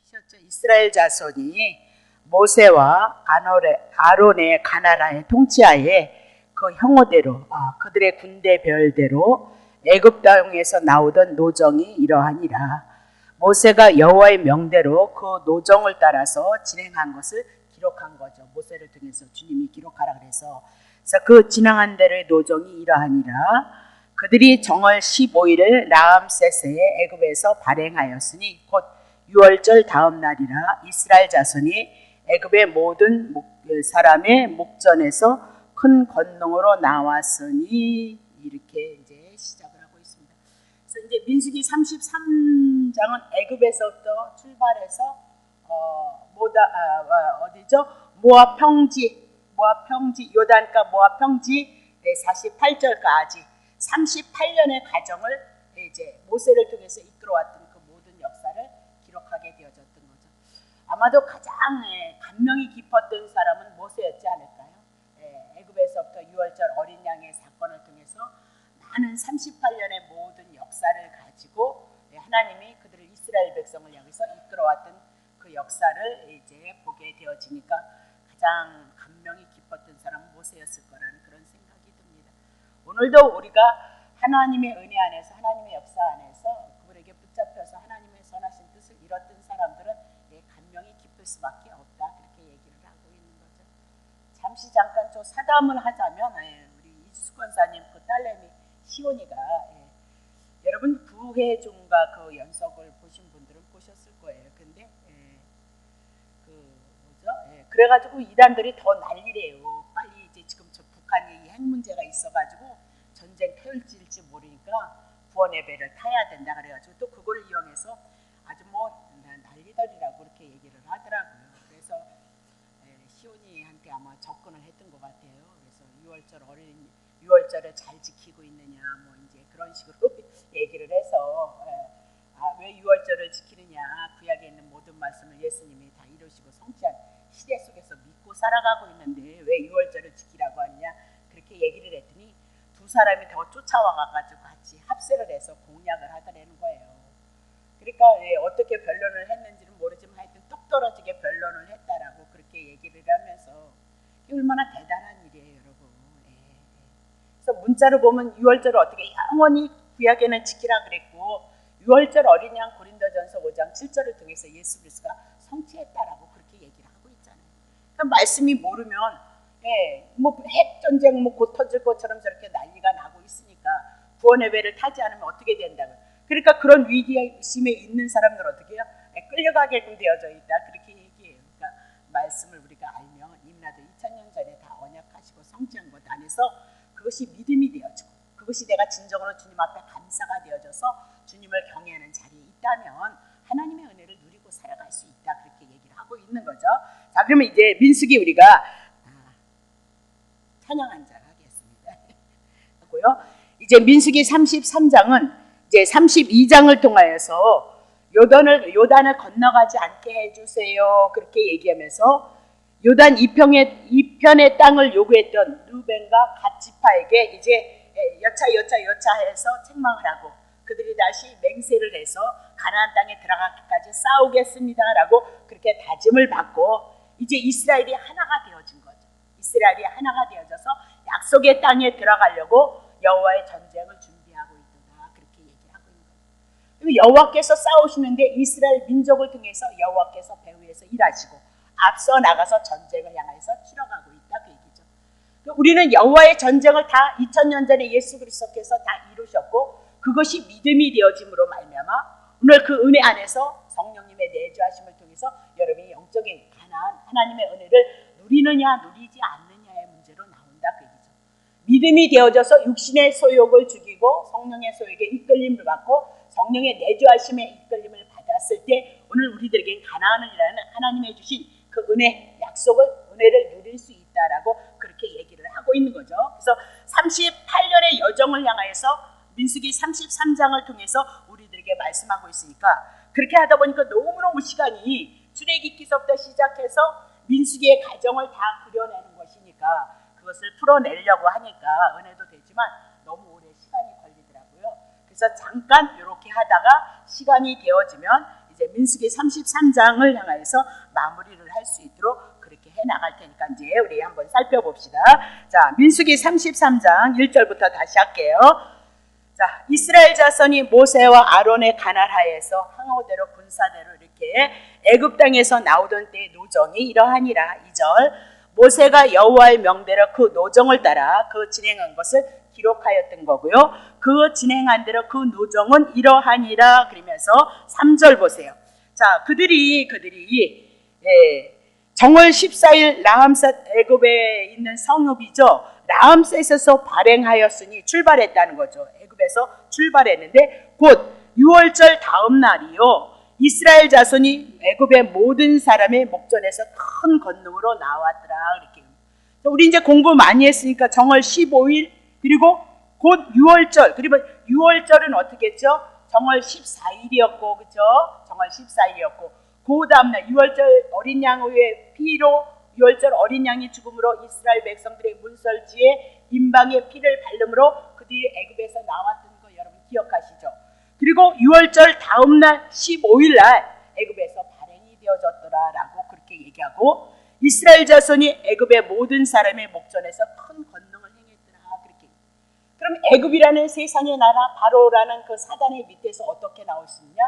보셨죠? 이스라엘 자손이 모세와 아론의 가나라의 통치하에 그 형호대로 그들의 군대별대로 애굽 땅에서 나오던 노정이 이러하니라. 모세가 여호와의 명대로 그 노정을 따라서 진행한 것을 기록한 거죠. 모세를 통해서 주님이 기록하라 그래서 그 진행한 대로의 노정이 이러하니라. 그들이 정월 15일을 라암세스에 애굽에서 발행하였으니 곧 6월절 다음 날이라. 이스라엘 자손이 애굽의 모든 사람의 목전에서 큰 권능으로 나왔으니 이렇게 이제 시작을 하고 있습니다. 그래서 이제 민수기 33장은 애굽에서부터 출발해서 어디죠? 모압 평지 요단가 모압 평지 48절까지 38년의 과정을 이제 모세를 통해서 이끌어왔던 그 모든 역사를 기록하게 되어졌던 거죠. 아마도 가장 감명이 깊었던 사람은 모세였지 않을까요? 애굽에서부터 6월절 어린 양의 사건을 통해서 많은 38년의 모든 역사를 가지고 하나님이 그들을 이스라엘 백성을 향해서 이끌어왔던 그 역사를 이제 보게 되어지니까 가장 감명이 깊었던 사람은 모세였을 거라는 그런 생각이 듭니다. 오늘도 우리가 하나님의 은혜 안에서 하나님의 역사 안에서 그분에게 붙잡혀서 하나님의 선하신 뜻을 이뤘던 사람들은 감명이 깊을 수밖에 없다 그렇게 얘기를 하고 있는 거죠. 잠시 잠깐 저 사담을 하자면 우리 이주숙 권사님 그 딸내미 시온이가 여러분 구혜종과 그 연속을 보신 분들은 보셨을 거예요. 근데 그래가지고 이단들이 더 난리래요. 빨리 이제 지금 저 북한이 핵 문제가 있어가지고 전쟁 펼칠지 모르니까 구원 예배를 타야 된다 그래가지고 또 그걸 이용해서 아주 뭐 난리들이라고 그렇게 얘기를 하더라고요. 그래서 시온이한테 아마 접근을 했던 것 같아요. 그래서 6월절을 잘 지키고 있느냐 뭐 이제 그런 식으로 얘기를 해서 왜 6월절을 지키느냐 구약에 있는 모든 말씀을 예수님이 다 이루시고 성취한 시대 속에서 믿고 살아가고 있는데 왜 6월절을 지키라고 하느냐 그렇게 얘기를 했더니 두 사람이 더 쫓아와가지고 같이 합세를 해서 공약을 하더라는 거예요. 그러니까 어떻게 변론을 했는지는 모르지만 하여튼 똑 떨어지게 변론을 했다라고 그렇게 얘기를 하면서 얼마나 대단한 일이에요 여러분. 그래서 문자로 보면 6월절을 어떻게 영원히 구약에는 지키라 그랬고 6월절 어린 양 고린도전서 5장 7절을 통해서 예수 그리스도가 성취했다라고 그렇게 얘기를 하고 있잖아요. 그러니까 말씀이 모르면 뭐 핵 전쟁 뭐 곧 터질 것처럼 저렇게 난리가 나고 있으니까 구원 예배를 타지 않으면 어떻게 된다고. 그러니까 그런 위기심에 있는 사람들 어떻게 해요? 끌려가게끔 되어져 있다 그렇게 얘기해요. 그러니까 말씀을 우리가 알면 임나도 2000년 전에 다 언약하시고 성취한 것 안에서 그것이 믿음이 되어지고 그것이 내가 진정으로 주님 앞에 감사가 되어져서 주님을 경외하는 자리에 있다면 하나님의 은혜를 누리고 살아갈 수 있다 그렇게 얘기를 하고 있는 거죠. 자 그러면 이제 민수기 우리가 찬양 한 절 하겠습니다. 하고요. 이제 민수기 33장은 이제 32장을 통하여서 요단을 건너가지 않게 해주세요 그렇게 얘기하면서 요단 이편의 땅을 요구했던 루벤과 갓 지파에게 이제 여차해서 책망을 하고 그들이 다시 맹세를 해서 가나안 땅에 들어가기까지 싸우겠습니다라고 그렇게 다짐을 받고 이제 이스라엘이 하나가 되어진 거죠. 이스라엘이 하나가 되어져서 약속의 땅에 들어가려고 여호와의 전쟁을 준비하고 있다 그렇게 얘기하고 있는 거예요. 여호와께서 싸우시는데 이스라엘 민족을 통해서 여호와께서 배후에서 일하시고 앞서 나가서 전쟁을 향해서 치러가고 있다 그 얘기죠. 우리는 여호와의 전쟁을 다 2000년 전에 예수 그리스도께서 다 이루셨고 그것이 믿음이 되어짐으로 말미암아 오늘 그 은혜 안에서 성령님의 내주하심을 통해서 여러분이 영적인 가나안 하나님의 은혜를 누리느냐 누리지 않느냐의 문제로 나온다 그 얘기죠. 믿음이 되어져서 육신의 소욕을 죽이고 성령의 소욕에 이끌림을 받고 성령의 내주하심에 이끌림을 받았을 때 오늘 우리들에겐 가나안이라는 하나님의 주신 그 은혜 은혜를 누릴 수 있다라고 그렇게 얘기를 하고 있는 거죠. 그래서 38년의 여정을 향하여서 민수기 33장을 통해서 우리들에게 말씀하고 있으니까 그렇게 하다 보니까 너무너무 시간이 출애굽기서부터 시작해서 민수기의 과정을 다 그려내는 것이니까 그것을 풀어내려고 하니까 은혜도 되지만 너무 오래 시간이 걸리더라고요. 그래서 잠깐 이렇게 하다가 시간이 되어지면 이제 민수기 33장을 향해서 마무리를 할 수 있도록 그렇게 해 나갈 테니까 이제 우리 한번 살펴봅시다. 자, 민수기 33장 1절부터 다시 할게요. 자, 이스라엘 자손이 모세와 아론의 가날 하에서 항우대로 군사대로 이렇게 애굽 땅에서 나오던 때의 노정이 이러하니라. 2절, 모세가 여호와의 명대로 그 노정을 따라 그 진행한 것을 기록하였던 거고요. 그 진행한 대로 그 노정은 이러하니라 그러면서 3절 보세요. 자, 그들이 정월 14일 라암셋 애굽에 있는 성읍이죠. 라암셋에서 발행하였으니 출발했다는 거죠. 애굽에서 출발했는데 곧 6월절 다음 날이요. 이스라엘 자손이 애굽의 모든 사람의 목전에서 큰 권능으로 나왔더라. 이렇게. 우리 이제 공부 많이 했으니까 정월 15일 그리고 곧 6월절. 그리고 6월절은 어떻게 했죠? 정월 14일이었고, 그죠? 정월 14일이었고. 그 다음날 6월절 어린 양의 피로 6월절 어린 양이 죽음으로 이스라엘 백성들의 문설지에 임방의 피를 바름으로 그들이 애굽에서 나왔던 거 여러분 기억하시죠? 그리고 6월절 다음날 15일날 애굽에서 발행이 되어졌더라라고 그렇게 얘기하고 이스라엘 자손이 애굽의 모든 사람의 목전에서 큰 권능을 행했더라 그렇게. 그럼 애굽이라는 세상의 나라 바로라는 그 사단의 밑에서 어떻게 나올 수 있냐?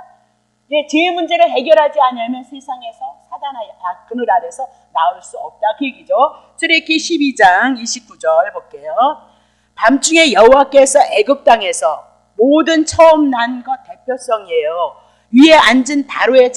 예, 제 문제를 해결하지 않으면 세상에서 사단의 그늘 아래서 나올 수 없다 그 얘기죠. 출애굽기 12장 29절 볼게요. 밤중에 여호와께서 애굽 땅에서 모든 처음 난 것 대표성이에요. 위에 앉은 바로의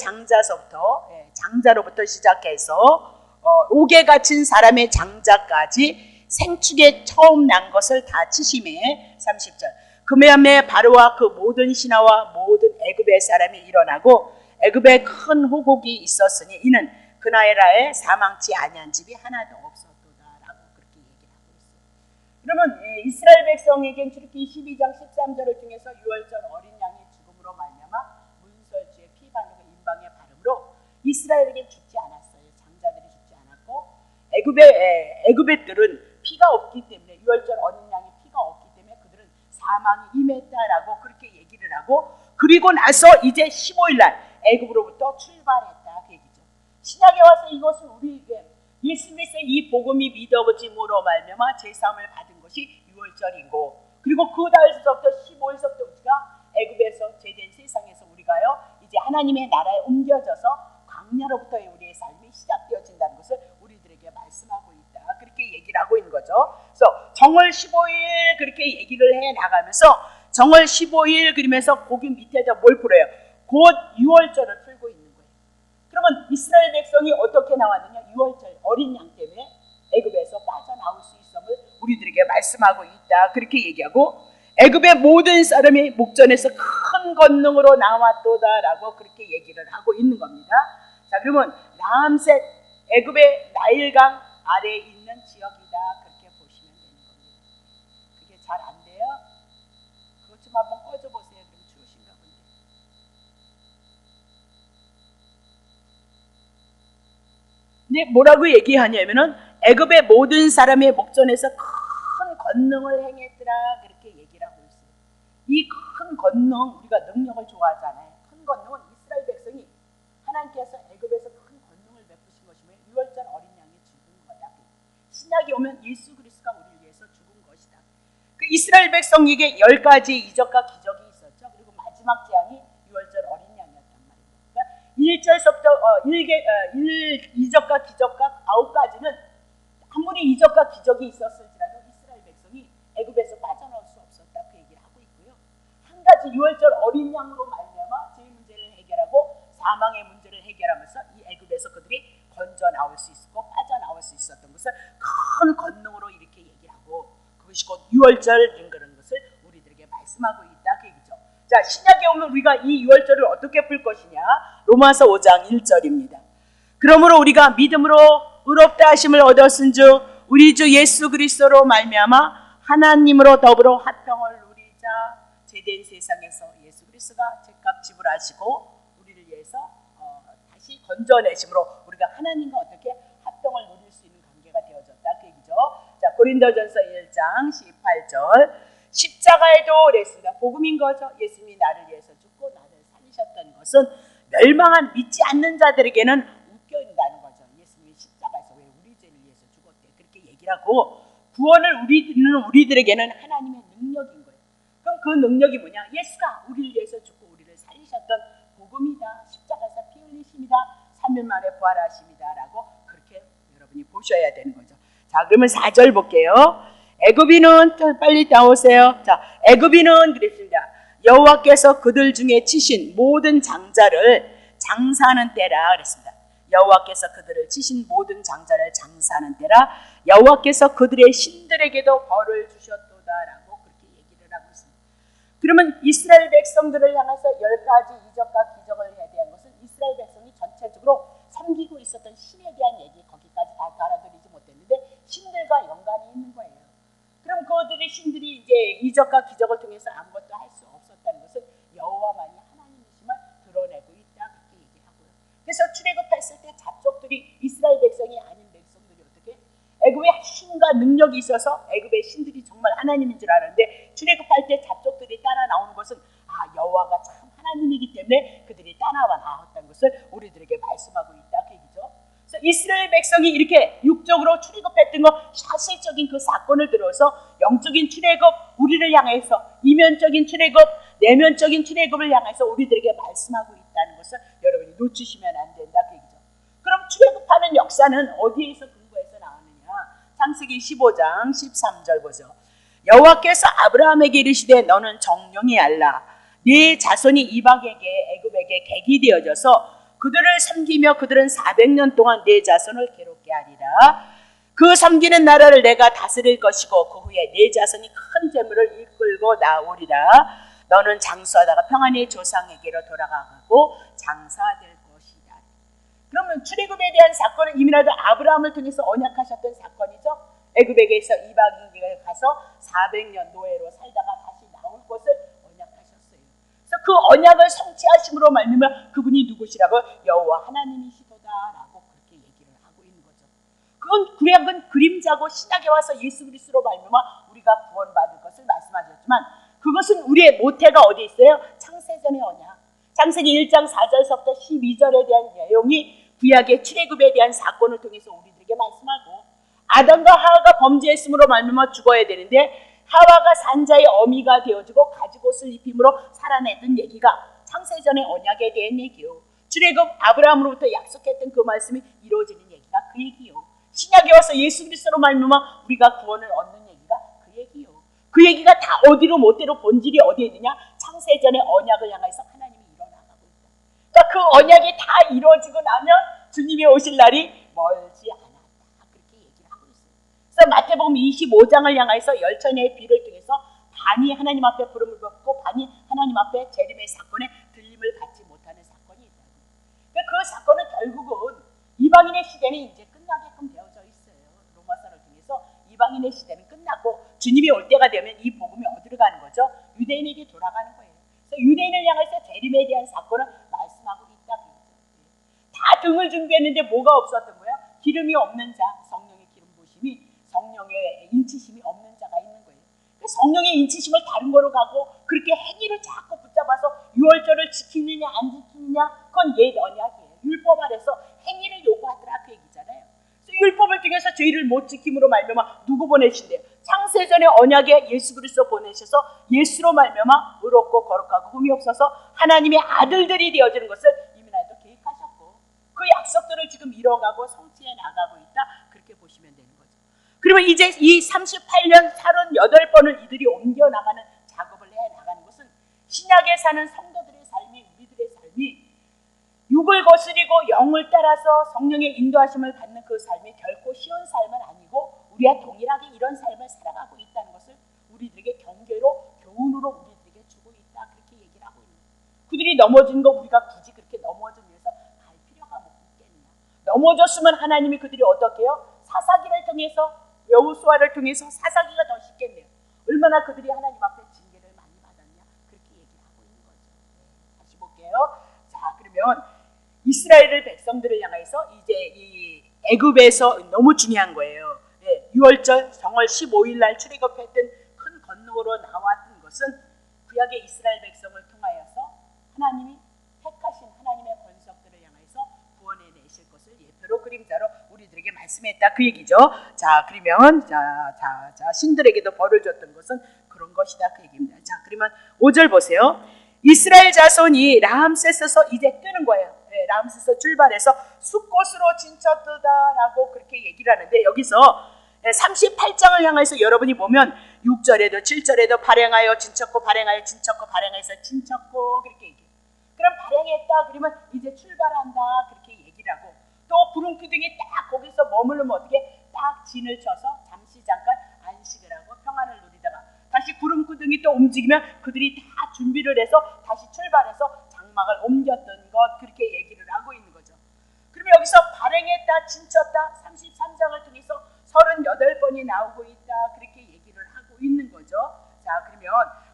장자로부터 시작해서 옥에 갇힌 사람의 장자까지 생축에 처음 난 것을 다 치심해. 30절. 그매함에 바로와 그 모든 신하와 모든 애굽의 사람이 일어나고 애굽에 큰 호곡이 있었으니 이는 그 나라에 사망치 아니한 집이 하나도 없었도다라고 그렇게 얘기를 하고 있어요. 그러면 이스라엘 백성에겐 출애굽기 12장 13절을 통해서 6월절 어린 양의 죽음으로 말미암아 문설주에 피 바르고 임방의 바름으로 이스라엘에겐 죽지 않았어요. 장자들이 죽지 않았고 애굽의 뜰은 피가 없기 때문에 6월절 어린 양의 피가 없기 때문에 그들은 사망이 임했다라고 그렇게 얘기를 하고 그리고 나서 이제 15일날 애굽으로부터 출발했다 그 얘기죠. 신약에 와서 이것은 우리에게 예수 그리스도의 이 복음이 믿어짐으로 말미암아 제사함을 받은 것이 6월절이고 그리고 그 달서부터 15일서부터 우리가 애굽에서 제된 세상에서 우리가요 이제 하나님의 나라에 옮겨져서 광야로부터의 우리의 삶이 시작되어진다는 것을 우리들에게 말씀하고 있다 그렇게 얘기를 하고 있는 거죠. 그래서 정월 15일 그렇게 얘기를 해 나가면서 정월 15일 그러면서 거기 밑에다 뭘 풀어요? 곧 6월절을 풀고 있는 거예요. 그러면 이스라엘 백성이 어떻게 나왔느냐? 6월절 어린 양 때문에 애굽에서 빠져나올 수 있음을 우리들에게 말씀하고 있다 그렇게 얘기하고 애굽의 모든 사람이 목전에서 큰 권능으로 나왔도다라고 그렇게 얘기를 하고 있는 겁니다. 자, 그러면 라암셋 애굽의 나일강 아래에 있는 지역이다 그렇게 보시면 되는 겁니다. 그게 잘 안 돼요? 그것 좀 한번 꺼져보세요. 그럼 추우신가 본데. 근데 뭐라고 얘기하냐면은 애굽의 모든 사람의 목전에서 큰 권능을 행했더라 그렇게 얘기를 하고 있어요. 이 큰 권능 우리가 능력을 좋아하잖아요. 큰 권능은 이스라엘 백성이 하나님께서 애굽에서 큰 권능을 베푸신 것이며 6월절 어린 양이 죽은 거다. 신약이 오면 예수 그리스도가 우리를 위해서 죽은 것이다. 그 이스라엘 백성에게 10가지 이적과 기적이 있었죠. 그리고 마지막 재앙이 6월절 어린 양이었단 말이에요. 그러니까 1 이적과 기적과 9가지는 아무리 이적과 기적이 있었을지라도 이스라엘 백성이 애굽에서 빠져나올 수 없었다 그 얘기를 하고 있고요. 한 가지 6월절 어린 양으로 말미암아 죄의 문제를 해결하고 사망의 문제를 해결하면서 이 애굽에서 그들이 건져 나올 수 있었고 빠져나올 수 있었던 것을 큰 권능으로 이렇게 얘기를 하고 그것이 곧 6월절인 그런 것을 우리들에게 말씀하고 있다 그 얘기죠. 자, 신약에 오면 우리가 이 6월절을 어떻게 풀 것이냐? 로마서 5장 1절입니다. 그러므로 우리가 믿음으로 의롭다 하심을 얻었은즉 우리 주 예수 그리스도로 말미암아 하나님으로 더불어 화평을 누리자. 제된 세상에서 예수 그리스도가 죄값 지불하시고 우리를 위해서 다시 건져내심으로 우리가 하나님과 어떻게 화평을 누릴 수 있는 관계가 되어졌다 그 얘기죠. 자, 고린도전서 1장 18절 십자가에도 그랬습니다. 복음인 거죠. 예수님이 나를 위해서 죽고 나를 살리셨다는 것은 멸망한 믿지 않는 자들에게는 웃겨진다는 거죠. 예수님이 십자가에서 왜 우리 죄를 위해서 죽었대 그렇게 얘기를 하고, 구원을 우리들에게는 하나님의 능력인 거예요. 그럼 그 능력이 뭐냐? 예수가 우리를 위해서 죽고 우리를 살리셨던 복음이다. 십자가에서 피 흘리심이다. 3일 만에 부활하심이다 라고 그렇게 여러분이 보셔야 되는 거죠. 자, 그러면 4절 볼게요. 애굽인은, 빨리 나오세요. 자, 애굽인은 그랬습니다. 여호와께서 그들 중에 치신 모든 장자를 장사하는 때라 그랬습니다. 여호와께서 그들을 치신 모든 장자를 장사하는 때라, 여호와께서 그들의 신들에게도 벌을 주셨도다라고 그렇게 얘기를 하고 있습니다. 그러면 이스라엘 백성들을 향해서 10가지 이적과 기적을 해야 되는 것은 이스라엘 백성이 전체적으로 섬기고 있었던 신에 대한 얘기, 거기까지 다 알아들이지 못했는데 신들과 연관이 있는 거예요. 그럼 그들의 신들이 이제 이적과 기적을 통해서 아무것도 할 수 없었다는 것은 여호와만이 하나님이심을 드러내고 있다 그렇게 얘기하고요. 그래서 출애굽했을 때 잡족들이 이스라엘 백성이 아닌 백성들이 어떻게 애굽에 신과 능력이 있어서 애굽의 신들이 정말 하나님인 줄 알았는데, 출애굽할 때 잡족들이 따라 나오는 것은 여호와가 참 하나님이기 때문에 그들이 따라와 나왔다는 것을 우리들에게 말씀하고 있다 그 얘기죠. 그래서 이스라엘 백성이 이렇게 육적으로 출애굽했던 거, 사실적인 그 사건을 들어서 영적인 출애굽, 우리를 향해서 이면적인 출애굽, 내면적인 출애굽을 향해서 우리들에게 말씀하고 있다는 것을 여러분이 놓치시면 안 된다 그 얘기죠. 그럼 출애굽하는 역사는 어디에서 근거해서 나오느냐? 창세기 15장 13절 보죠. 여호와께서 아브라함에게 이르시되 너는 정령이 알라. 네 자손이 이방에게 애굽에게 객이 되어져서 그들을 섬기며 그들은 400년 동안 네 자손을 괴롭게 하리라. 그 섬기는 나라를 내가 다스릴 것이고 그 후에 네 자손이 큰 재물을 이끌고 나오리라. 너는 장수하다가 평안히 조상에게로 돌아가고 장사될 것이다. 그러면 출애굽에 대한 사건은 이미라도 아브라함을 통해서 언약하셨던 사건이죠. 애굽에게서 이방인에게 가서 400년 노예로 살다가 다시 나올 것을 언약하셨어요. 그래서 그 언약을 성취하심으로 말미암아 그분이 누구시라고? 여호와 하나님이시도다라고 그렇게 얘기를 하고 있는 거죠. 그건 구약은 그림자고 신약에 와서 예수 그리스도로 말미암아 우리가 구원받을 것을 말씀하셨지만, 그것은 우리의 모태가 어디 있어요? 창세전의 언약. 창세기 1장 4절서부터 12절에 대한 내용이 구약의 출애굽에 대한 사건을 통해서 우리들에게 말씀하고, 아담과 하와가 범죄했으므로 말미암아 죽어야 되는데 하와가 산자의 어미가 되어지고 가죽옷을 입힘으로 살아냈던 얘기가 창세전의 언약에 대한 얘기요. 출애굽 아브라함으로부터 약속했던 그 말씀이 이루어지는 얘기가 그 얘기요. 신약에 와서 예수 그리스도로 말미암아 우리가 구원을 얻는 얘기가 그 얘기요. 그 얘기가 다 어디로 못대로 본질이 어디에 있느냐? 창세전의 언약을 향해서 하나님이 일어나가고 있다. 그러니까 그 언약이 다 이루어지고 나면 주님이 오실 날이 멀지 않았다. 그렇게 얘기를 하고 있어요. 그래서 마태복음 25장을 향해서 열천의 비를 통해서 반이 하나님 앞에 부름을 받고 반이 하나님 앞에 재림의 사건에 들림을 받지 못하는 사건이 있다. 그러니까 그 사건은 결국은 이방인의 시대는 이제 끝나게끔 되어져 있어요. 로마서를 통해서 이방인의 시대는 끝나고 주님이 올 때가 되면 이 복음이 어디로 가는 거죠? 유대인에게 돌아가는 거예요. 그래서 유대인을 향해서 재림에 대한 사건을 말씀하고 있다. 다 등을 준비했는데 뭐가 없었던 거예요? 기름이 없는 자, 성령의 기름 부으심이, 성령의 인치심이 없는 자가 있는 거예요. 성령의 인치심을 다른 거로 가고 그렇게 행위를 자꾸 붙잡아서 유월절을 지키느냐 안 지키느냐, 그건 옛 언약이에요. 율법 아래서 행위를 요구하더라 그 얘기잖아요. 그래서 율법을 통해서 죄를 못 지킴으로 말미암아 누구 보내신대요? 창세전의 언약에 예수 그리스도 보내셔서 예수로 말미암아 의롭고 거룩하고 흠이 없어서 하나님의 아들들이 되어지는 것을 이미나도 계획하셨고, 그 약속들을 지금 이뤄가고 성취해 나가고 있다 그렇게 보시면 되는 거죠. 그러면 이제 이 38년 38번을 이들이 옮겨나가는 작업을 해나가는 것은 신약에 사는 성도들의 삶이, 우리들의 삶이 육을 거스리고 영을 따라서 성령의 인도하심을 받는 그 삶이 결코 쉬운 삶은 아니고 우리와 동일하게 이런 삶을 살아가고 있다는 것을 우리들에게 경계로, 교훈으로 우리들에게 주고 있다 그렇게 얘기를 하고 있는 거예요. 그들이 넘어진 거 우리가 굳이 그렇게 넘어진 위해서 갈 필요가 뭐 있겠느냐. 넘어졌으면 하나님이 그들이 어떻게 해요? 사사기를 통해서, 여호수아를 통해서 사사기가 더 쉽겠네요. 얼마나 그들이 하나님 앞에 징계를 많이 받았냐 그렇게 얘기를 하고 있는 거죠. 다시 볼게요. 자, 그러면 이스라엘 백성들을 향해서 이제 이 애굽에서 너무 중요한 거예요. 6월절 정월 15일 날 출애굽했던 큰 건너로 나왔던 것은 구약의 이스라엘 백성을 통하여서 하나님이 택하신 하나님의 말씀했다 그 얘기죠. 자, 그러면 신들에게도 벌을 줬던 것은 그런 것이다 그 얘기입니다. 자, 그러면 5절 보세요. 이스라엘 자손이 라암세스에서 이제 뜨는 거예요. 네, 라암세스 출발해서 숫곳으로 진쳤도다라고 그렇게 얘기를 하는데, 여기서 38장을 향해서 여러분이 보면 6절에도 7절에도 발행하여 진쳤고 발행하여 진쳤고 발행해서 진쳤고 그렇게 얘기해요. 그럼 발행했다 그러면 이제 출발한다 그렇게 얘기를 하고, 또 구름 기둥이 딱 거기서 머무르면 어떻게 딱 진을 쳐서 잠시 잠깐 안식을 하고 평안을 누리다가 다시 구름 기둥이 또 움직이면 그들이 다 준비를 해서 다시 출발해서 장막을 옮겼던 것 그렇게 얘기를 하고 있는 거죠. 그러면 여기서 발행했다 진쳤다 33장을 통해서 38번이 나오고 있다 그렇게 얘기를 하고 있는 거죠. 자, 그러면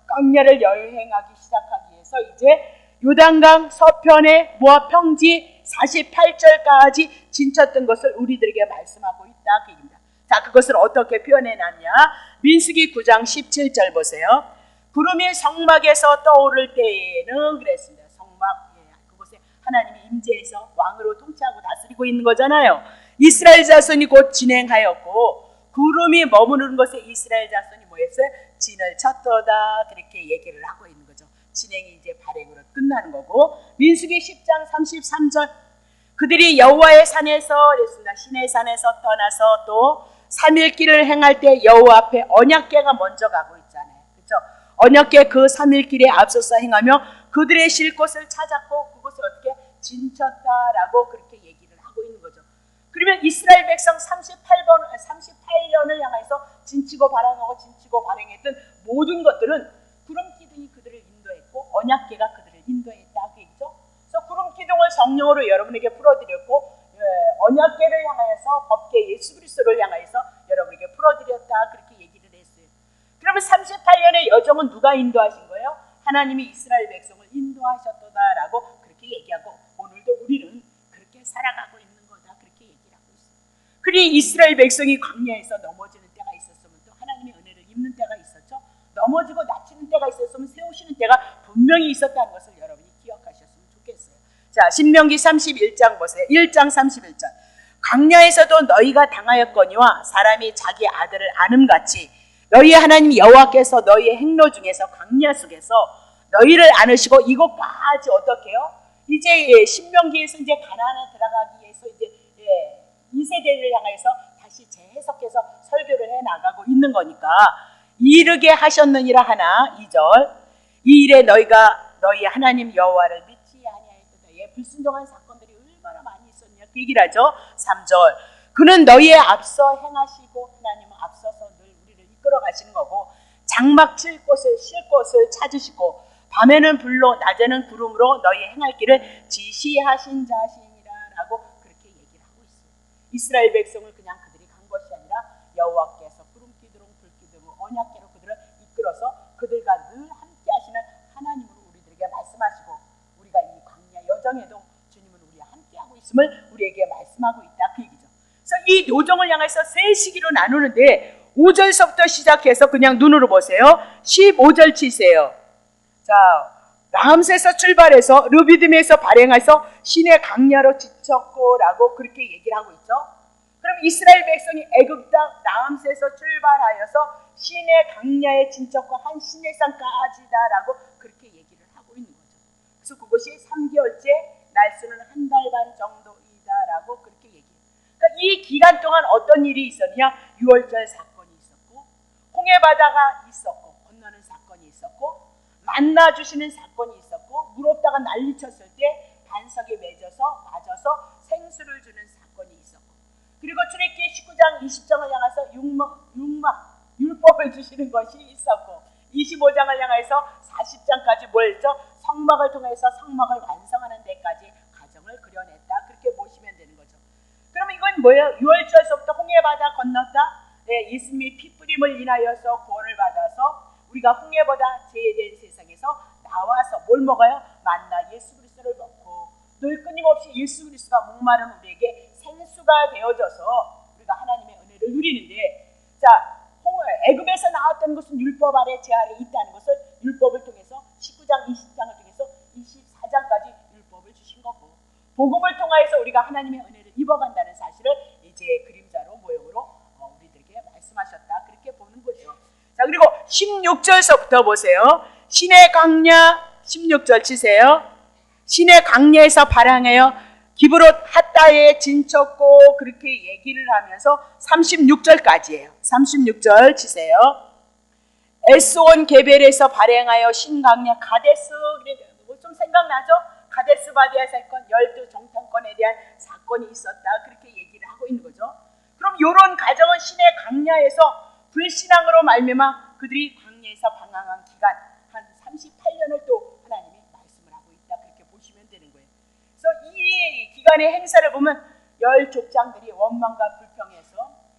광야를 여행하기 시작하기 위해서 이제 요단강 서편의 모압 평지 48절까지 진쳤던 것을 우리들에게 말씀하고 있다 그 얘기입니다. 자, 그것을 어떻게 표현해놨냐? 민수기 9장 17절 보세요. 구름이 성막에서 떠오를 때에는 그랬습니다. 성막, 그곳에 하나님이 임재해서 왕으로 통치하고 다스리고 있는 거잖아요. 이스라엘 자손이 곧 진행하였고 구름이 머무르는 곳에 이스라엘 자손이 뭐했어요? 진을 쳤도다 그렇게 얘기를 하고 있는 거죠. 진행이 이제 발행으로 끝나는 거고, 민수기 10장 33절 그들이 여호와의 산에서 그랬습니다. 시내 산에서 떠나서 또 3일길을 행할 때 여호와 앞에 언약궤가 먼저 가고 있잖아요. 그렇죠? 언약궤 그 3일길에 앞서서 행하며 그들의 쉴 곳을 찾았고 그곳을 어떻게 진쳤다라고 그렇게 얘기를 하고 있는 거죠. 그러면 이스라엘 백성 38년을 향해서 진치고 발행하고 진치고 발행했던 모든 것들은 구름 기둥이 그들을 인도했고 언약궤가 그들을 인도했다 그 얘기죠. 그래서 구름 기둥을 성령으로 여러분에게 풀어드렸고 언약궤를 향하여서 법궤 예수 그리스도를 향하여서 여러분에게 풀어드렸다 그렇게 얘기를 했어요. 그러면 38년의 여정은 누가 인도하신 거예요? 하나님이 이스라엘 백성을 인도하셨다라고 그렇게 얘기하고, 오늘도 우리는 그렇게 살아가고 있는 거다 그렇게 얘기를 하고 있어요. 그러니 이스라엘 백성이 광야에서 넘어지는 때가 있었으면 또 하나님의 은혜를 입는 때가 있었죠. 넘어지고 낮추는 때가 있었으면 세우시는 때가 분명히 있었다는 것을 여러분이 기억하셨으면 좋겠어요. 자, 신명기 31장 보세요. 1장 31절. 광야에서도 너희가 당하였거니와 사람이 자기 아들을 안음같이 너희의 하나님 여호와께서 너희의 행로 중에서 광야 속에서 너희를 안으시고 이곳까지 어떻게 해요? 이제 신명기에서 이제 가나안에 들어가기 위해서 이제 이 세대를 향해서 다시 재해석해서 설교를 해 나가고 있는 거니까, 이르게 하셨느니라 하나 2절 이 일에 너희가 너희 하나님 여호와를 믿지 아니하였도다. 불순종한 사건들이 얼마나 많이 있었냐 그 얘기를 하죠. 3절 그는 너희의 앞서 행하시고 하나님은 앞서서 늘 우리를 이끌어 가시는 거고, 장막 칠 곳을 쉴 곳을 찾으시고 밤에는 불로 낮에는 구름으로 너희 행할 길을 지시하신 자신이라라고 그렇게 얘기를 하고 있어요. 이스라엘 백성을 그냥 그들이 간 것이 아니라 여호와께서 구름 기둥 불 기둥 언약궤로 그들을 이끌어서 그들과 늘 함께 하시는 하나님으로 우리들에게 말씀하시고, 우리가 이 광야 여정에도 주님은 우리와 함께 하고 있음을 우리에게 말씀하고 있다 그 얘기죠. 그래서 이 요정을 향해서 세 시기로 나누는데 5절서부터 시작해서 그냥 눈으로 보세요. 15절 치세요. 자, 라암세서 출발해서 르비딤에서 발행해서 신의 광야로 지쳤고라고 그렇게 얘기를 하고 있죠. 그럼 이스라엘 백성이 애굽 땅 라암세서 출발하여서 신의 광야에 진쳤고 한 신의 산까지다라고 그렇게 얘기를 하고 있는 거죠. 그래서 그것이 3개월째 날수는 한 달 반 정도이다라고 그렇게 얘기해요. 그러니까 이 기간 동안 어떤 일이 있었냐? 유월절 사건이 있었고, 홍해바다가 있었고, 건너는 사건이 있었고, 만나주시는 사건이 있었고, 물 없다가 난리쳤을 때 반석에 맞아서 생수를 주는 사건이 있었고, 그리고 출애굽기 19장 20장을 향해서 율법을 주시는 것이 있었고, 25장을 향해서 40장까지 뭘 했죠? 성막을 통해서 성막을 완성하는 데까지 과정을 그려냈다 그렇게 보시면 되는 거죠. 그러면 이건 뭐예요? 유월절서부터 홍해바다 건넜다. 예수님이 피뿌림을 인하여서 구원을 받아서 우리가 홍해보다 제외된 세상에서 나와서 뭘 먹어요? 만나 예수 그리스도를 먹고 늘 끊임없이 예수 그리스도가 목마른 우리에게 생수가 되어져서 우리가 하나님의 은혜를 누리는데, 자, 애굽에서 나왔던 것은 율법 아래 제 아래 있다는 것을 율법을 통해서 19장 20장을 통해서 24장까지 율법을 주신 거고, 복음을 통하여서 우리가 하나님의 은혜를 입어간다는 사실을 이제 그림자 경고용으로 우리들에게 말씀하셨다. 그렇게 보는 거죠. 자, 그리고 16절서부터 보세요. 신의 강야 16절 치세요. 신의 강야에서 발항하여 기브롯 핫다에 진쳤고 그렇게 얘기를 하면서 36절까지예요. 36절 치세요. 에스온 게벨에서 발행하여 신강야 가데스, 좀 생각나죠? 가데스 바디아 사건 12 정탐권에 대한 사건이 있었다. 그렇게 얘기를 하고 있는 거죠. 그럼 이런 가정은 신의 강야에서 불신앙으로 말미암아 그들이 광야에서 방황한 기간 한 38년을 또 하나님이 말씀을 하고 있다. 그렇게 보시면 되는 거예요. 그래서 이 기간의 행사를 보면 10 족장들이 원망과 불평해서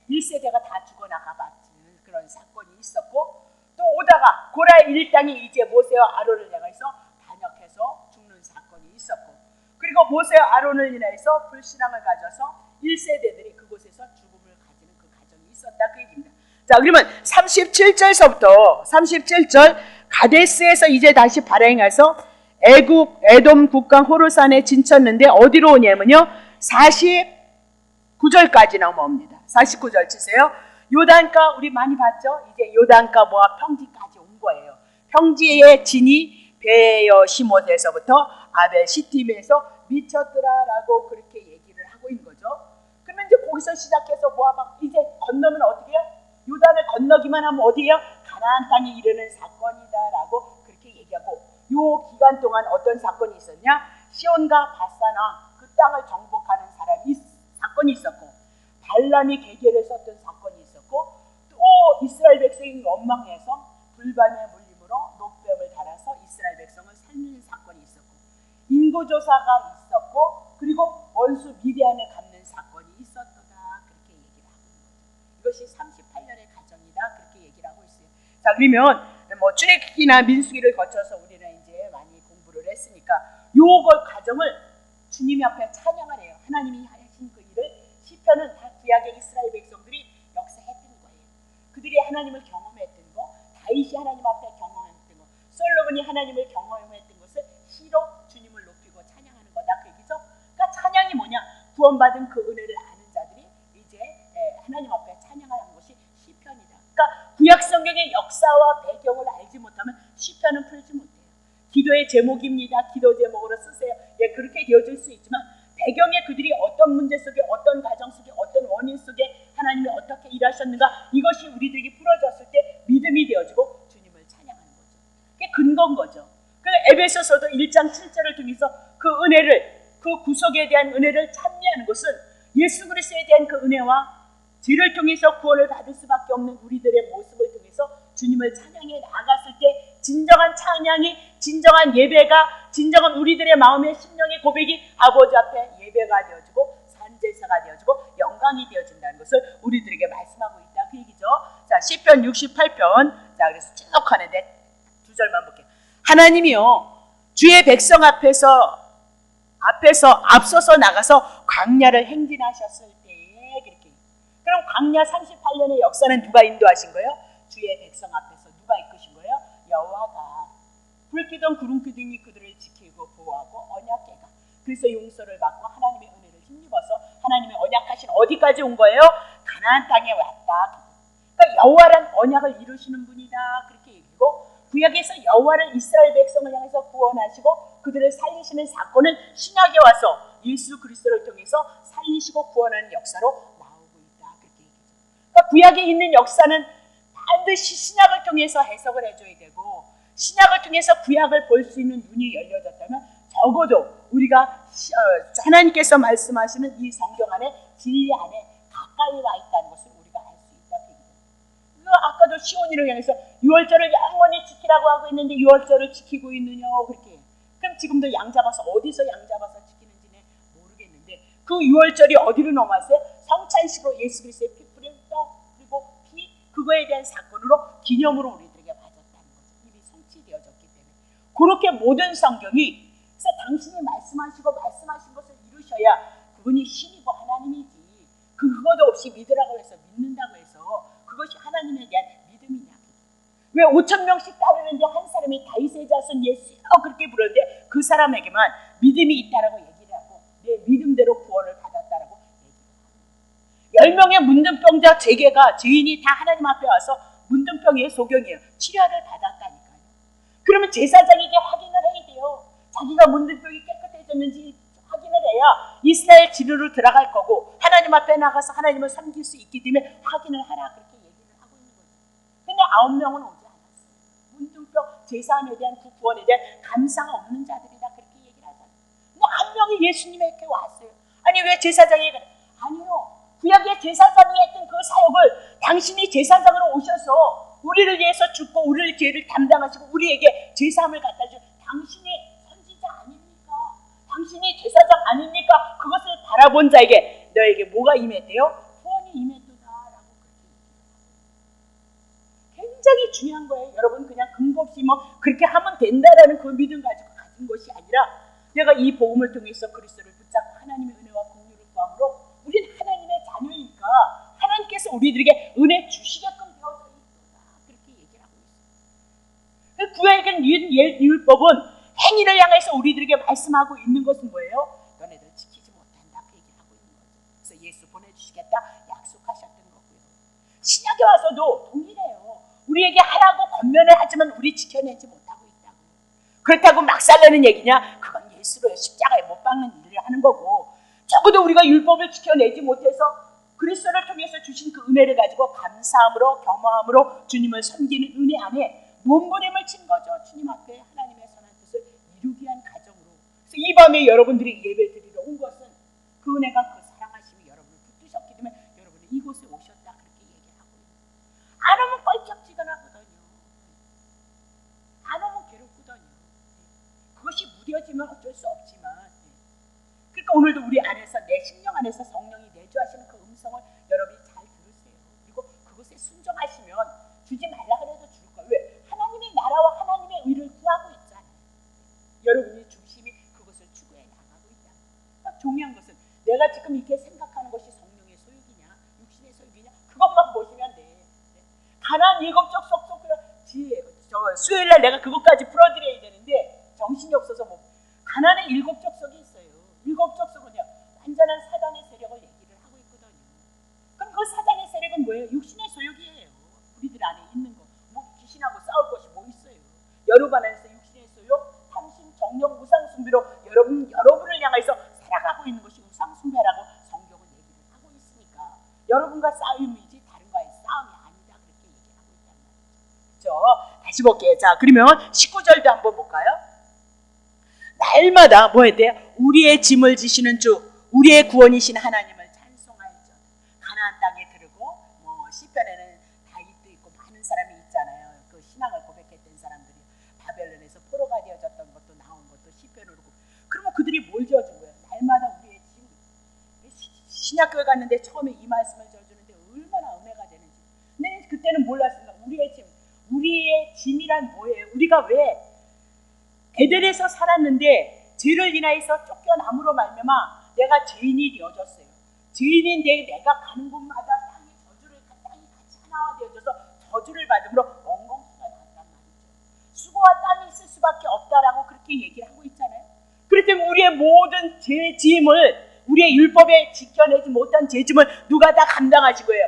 1세대가 다 죽어나가 맞는 그런 사건이 있었고, 또 오다가 고라의 일당이 이제 모세와 아론을 향해서 반역해서 죽는 사건이 있었고, 그리고 모세와 아론을 인해서 불신앙을 가져서 1세대들이 그곳에서 죽음을 가지는 그 가정이 있었다. 그 얘기입니다. 자, 그러면 37절서부터 37절 가데스에서 이제 다시 발행해서 애굽 에돔 국강 호르산에 진쳤는데 어디로 오냐면요 49절까지 넘어옵니다. 49절 치세요. 요단가 우리 많이 봤죠? 이제 요단가 모압 평지까지 온 거예요. 평지의 진이 베여시못에서부터 아벨 시팀에서 미쳤더라라고 그렇게 얘기를 하고 있는 거죠. 그러면 이제 거기서 시작해서 모압 이제 건너면 어떻게 해요? 요단을 건너기만 하면 어디에요? 가나안 땅에 이르는 사건이다라고 그렇게 얘기하고, 요 기간 동안 어떤 사건이 있었냐? 시온과 바사나 그 땅을 정복하는 사건이 있었고, 발람이 계계를 썼던 사건이 있었고, 또 이스라엘 백성이 원망해서 불뱀의 물림으로 노뱀을 달아서 이스라엘 백성을 살리는 사건이 있었고, 인구조사가 있었고, 그리고 원수 미디안을 갚는 사건이 있었다. 그렇게 얘기를 하고 있는 거죠. 이것이 38년의 가정이다. 그렇게 얘기를 하고 있어요. 자, 그러면 출애굽기나 민수기를 거쳐서 우리는 이제 많이 공부를 했으니까 요걸 가정을 주님 앞에 찬양을 해요. 하나님이 하신 그 일을 시편은 다 구약의 이스라엘 백성들이 역사했던 거예요. 그들이 하나님을 경험했던 거, 다윗이 하나님 앞에 경험했던 거, 솔로몬이 하나님을 경험했던 것을 시로 주님을 높이고 찬양하는 거다. 그 얘기죠. 그러니까 찬양이 뭐냐? 구원받은 그 은혜를 아는 자들이 이제 하나님 앞에 찬양하는 것이 시편이다. 그러니까 구약 성경의 역사와 배경을 알지 못하면 시편은 풀지 못해요. 기도의 제목입니다. 기도 제목으로 쓰세요. 예, 그렇게 되어질 수 있지만 배경에 그들이 어떤 문제 속에, 어떤 가정 속에, 어떤 원인 속에 하나님이 어떻게 일하셨는가, 이것이 우리들에게 풀어졌을 때 믿음이 되어지고 주님을 찬양하는 거죠. 그게 근거인 거죠. 그 에베소서도 1장 7절을 통해서 그 은혜를, 그 구속에 대한 은혜를 찬미하는 것은 예수 그리스도에 대한 그 은혜와 죄를 통해서 구원을 받을 수밖에 없는 우리들의 모습을 통해서 주님을 찬양해 나갔을 때 진정한 찬양이, 진정한 예배가, 진정한 우리들의 마음의 심령의 고백이 아버지 앞에 예배가 되어지고 산제사가 되어지고 영광이 되어진다는 것을 우리들에게 말씀하고 있다. 그 얘기죠. 자, 시편 68편. 자, 그래서 쭉 하는데 두 절만 볼게요. 하나님이요 주의 백성 앞에서 앞서서 나가서 광야를 행진하셨을 때에, 그렇게. 그럼 광야 38년의 역사는 누가 인도하신 거예요? 주의 백성 앞에서 누가 이끄신 거예요? 여호와가. 불기둥 구름기둥이 그들을 지키고 보호하고 언약궤가. 그래서 용서를 받고 하나님의 은혜를 힘입어서 하나님의 언약하신 어디까지 온 거예요? 가나안 땅에 왔다. 그러니까 여호와란 언약을 이루시는 분이다. 그렇게 얘기고, 구약에서 여호와를 이스라엘 백성을 향해서 구원하시고 그들을 살리시는 사건은 신약에 와서 예수 그리스도를 통해서 살리시고 구원하는 역사로 나오고 있다. 그렇게 얘기죠. 그러니까 구약에 있는 역사는 반드시 신약을 통해서 해석을 해줘야 되고, 신약을 통해서 구약을 볼 수 있는 눈이 열려졌다면 적어도 우리가 하나님께서 말씀하시는 이 성경 안에, 진리 안에 가까이 와 있다는 것을 우리가 알 수 있다. 아까도 시온이를 향해서 6월절을 영원히 지키라고 하고 있는데 6월절을 지키고 있느냐, 그렇게. 그럼 지금도 양 잡아서 어디서 양 잡아서 지키는지는 모르겠는데, 그 6월절이 어디로 넘어왔어요? 성찬식으로 예수 그리스도의 피 뿌린 떡, 그리고 피, 그거에 대한 사건으로 기념으로 우리들에게 받았다는 거죠. 이미 성취되어졌기 때문에. 그렇게 모든 성경이, 그래서 당신이 말씀하신 것을 이루셔야 그분이 신이고 하나님이지, 그거도 없이 믿으라고 해서 믿는다고 해서 그것이 하나님에 대한 믿음이냐. 왜 5,000명씩 따르는데 한 사람이 다윗의 자손 예수여 그렇게 부르는데 그 사람에게만 믿음이 있다라고 얘기를 하고 내 믿음대로 구원을 받았다라고 얘기를 합니다. 10명의 그냥 문둥병자 재계가 죄인이 다 하나님 앞에 와서 문둥병이에요, 소경이에요. 치료를 받았다니까요. 그러면 제사장에게 확인을 해야 돼요. 자기가 문둥병이 깨끗해졌는지 확인을 해야 이스라엘 지르로 들어갈 거고 하나님 앞에 나가서 하나님을 섬길 수 있기 때문에 확인을 하라 그렇게 얘기를 하고 있는 거죠. 근데 9명은 오지 않았어요. 문둥병 제사함에 대한 구원에 대한 감사가 없는 자들이다 그렇게 얘기를 하잖아요. 근데 한 명이 예수님에게 왔어요. 아니 왜 제사장이 아니요. 구약의 제사장이 했던 그 사역을 당신이 제사장으로 오셔서 우리를 위해서 죽고 우리의 죄를 담당하시고 우리에게 제사함을 갖다 준 당신이 선지자 아닙니까? 당신이 제사장 아닙니까? 그것을 바라본 자에게 너에게 뭐가 임했대요? 구원이 임했도다라고 그렇게 얘기합니다. 굉장히 중요한 거예요. 여러분 그냥 근거 없이 뭐 그렇게 하면 된다라는 그 믿음 가지고 가진 것이 아니라 내가 이 복음을 통해서 그리스도를 붙잡고 하나님의 은혜와 공유를 구함으로 우리는 하나님의 자녀이니까 하나님께서 우리들에게 은혜 주시게끔 되어져 있다 그렇게 얘기를 하고 있어요. 구약의 율법은 행위를 향해서 우리들에게 말씀하고 있는 것은 뭐예요? 너네들 지키지 못한다 그 얘기를 하고 있는 거죠. 그래서 예수 보내주시겠다 약속하셨던 거고요. 신약에 와서도 동일해요. 우리에게 하라고 권면을 하지만 우리 지켜내지 못하고 있다고요. 그렇다고 막 살라는 얘기냐? 그건 예수로 십자가에 못 박는 일을 하는 거고 적어도 우리가 율법을 지켜내지 못해서 그리스도를 통해서 주신 그 은혜를 가지고 감사함으로 겸허함으로 주님을 섬기는 은혜 안에 몸부림을 친 거죠. 주님 앞에 하나님의 선한 뜻을 이루기 위한 가정으로. 그래서 이 밤에 여러분들이 예배 드리러 온 것은 그 은혜가 그 사랑하심이 여러분을 붙드셨기 때문에 여러분이 이곳에 오셨다 그렇게 얘기를 하고 있는 거예요. 안 오면 껄쩍지근하거든요. 안 오면 괴롭거든요. 그것이 무뎌지면 어쩔 수 없지만 그러니까 오늘도 우리 안에서 내 심령 안에서 성령이 내주하시는 그 음성을 여러분이 잘 들으세요. 그리고 그것에 순종하시면 주지 말라 그래도 줄 거예요. 왜? 하나님의 나라와 하나님의 의를 구하고 있잖아요. 여러분의 중심이 그것을 추구해 나가고 있다. 그러니까 중요한 것은 내가 지금 이렇게 생각하는 것이 성령의 소유이냐 육신의 소유이냐 그것만 보시면 돼. 가나안 7족 속속 수요일날 내가 그것까지 풀어드려야 되는데 정신이 없어서 뭐 가나안에 7족 속이 있어요. 7족 속은요 완전한 사단의 세력을 얘기를 하고 있거든요. 그럼 그 사단의 세력은 뭐예요? 육신의 소욕이에요. 우리들 안에 있는 거. 뭐 귀신하고 싸울 것이 뭐 있어요? 여러분 안에서 육신의 소욕, 탐심, 정욕, 우상숭배로 여러분을 향해서 살아가고 있는 것이 우상숭배라고 성경은 얘기를 하고 있으니까 여러분과 싸움이지 다른과의 싸움이 아니다 그렇게 얘기를 하고 있단 말이죠. 그렇죠? 다시 볼게요. 자, 그러면 19절도 한번 볼까요? 날마다 뭐 했대요? 우리의 짐을 지시는 주, 우리의 구원이신 하나님을 찬송할지어다. 가나안 땅에 들고 뭐 시편에는 다윗도 있고 많은 사람이 있잖아요. 그 신앙을 고백했던 사람들이 바벨론에서 포로가 되어졌던 것도 나온 것도 시편으로. 그러면 그들이 뭘 지어준 거예요? 날마다 우리의 짐. 신약교회 갔는데 처음에 이 말씀을 지어주는데 얼마나 은혜가 되는지. 근데 그때는 몰랐습니다. 우리의 짐이란 뭐예요? 우리가 왜 베델에서 살았는데 죄를 인하여서 쫓겨남으로 말미암아 내가 죄인이 되어졌어요. 죄인인데 내가 가는 곳마다 땅이 같이 하나가 되어져서 저주를 받음으로 엉겅퀴가 났단 말이죠. 수고와 땀이 있을 수밖에 없다라고 그렇게 얘기를 하고 있잖아요. 그렇기 때문에 우리의 모든 죄짐을 우리의 율법에 지켜내지 못한 죄짐을 누가 다 감당하시고요.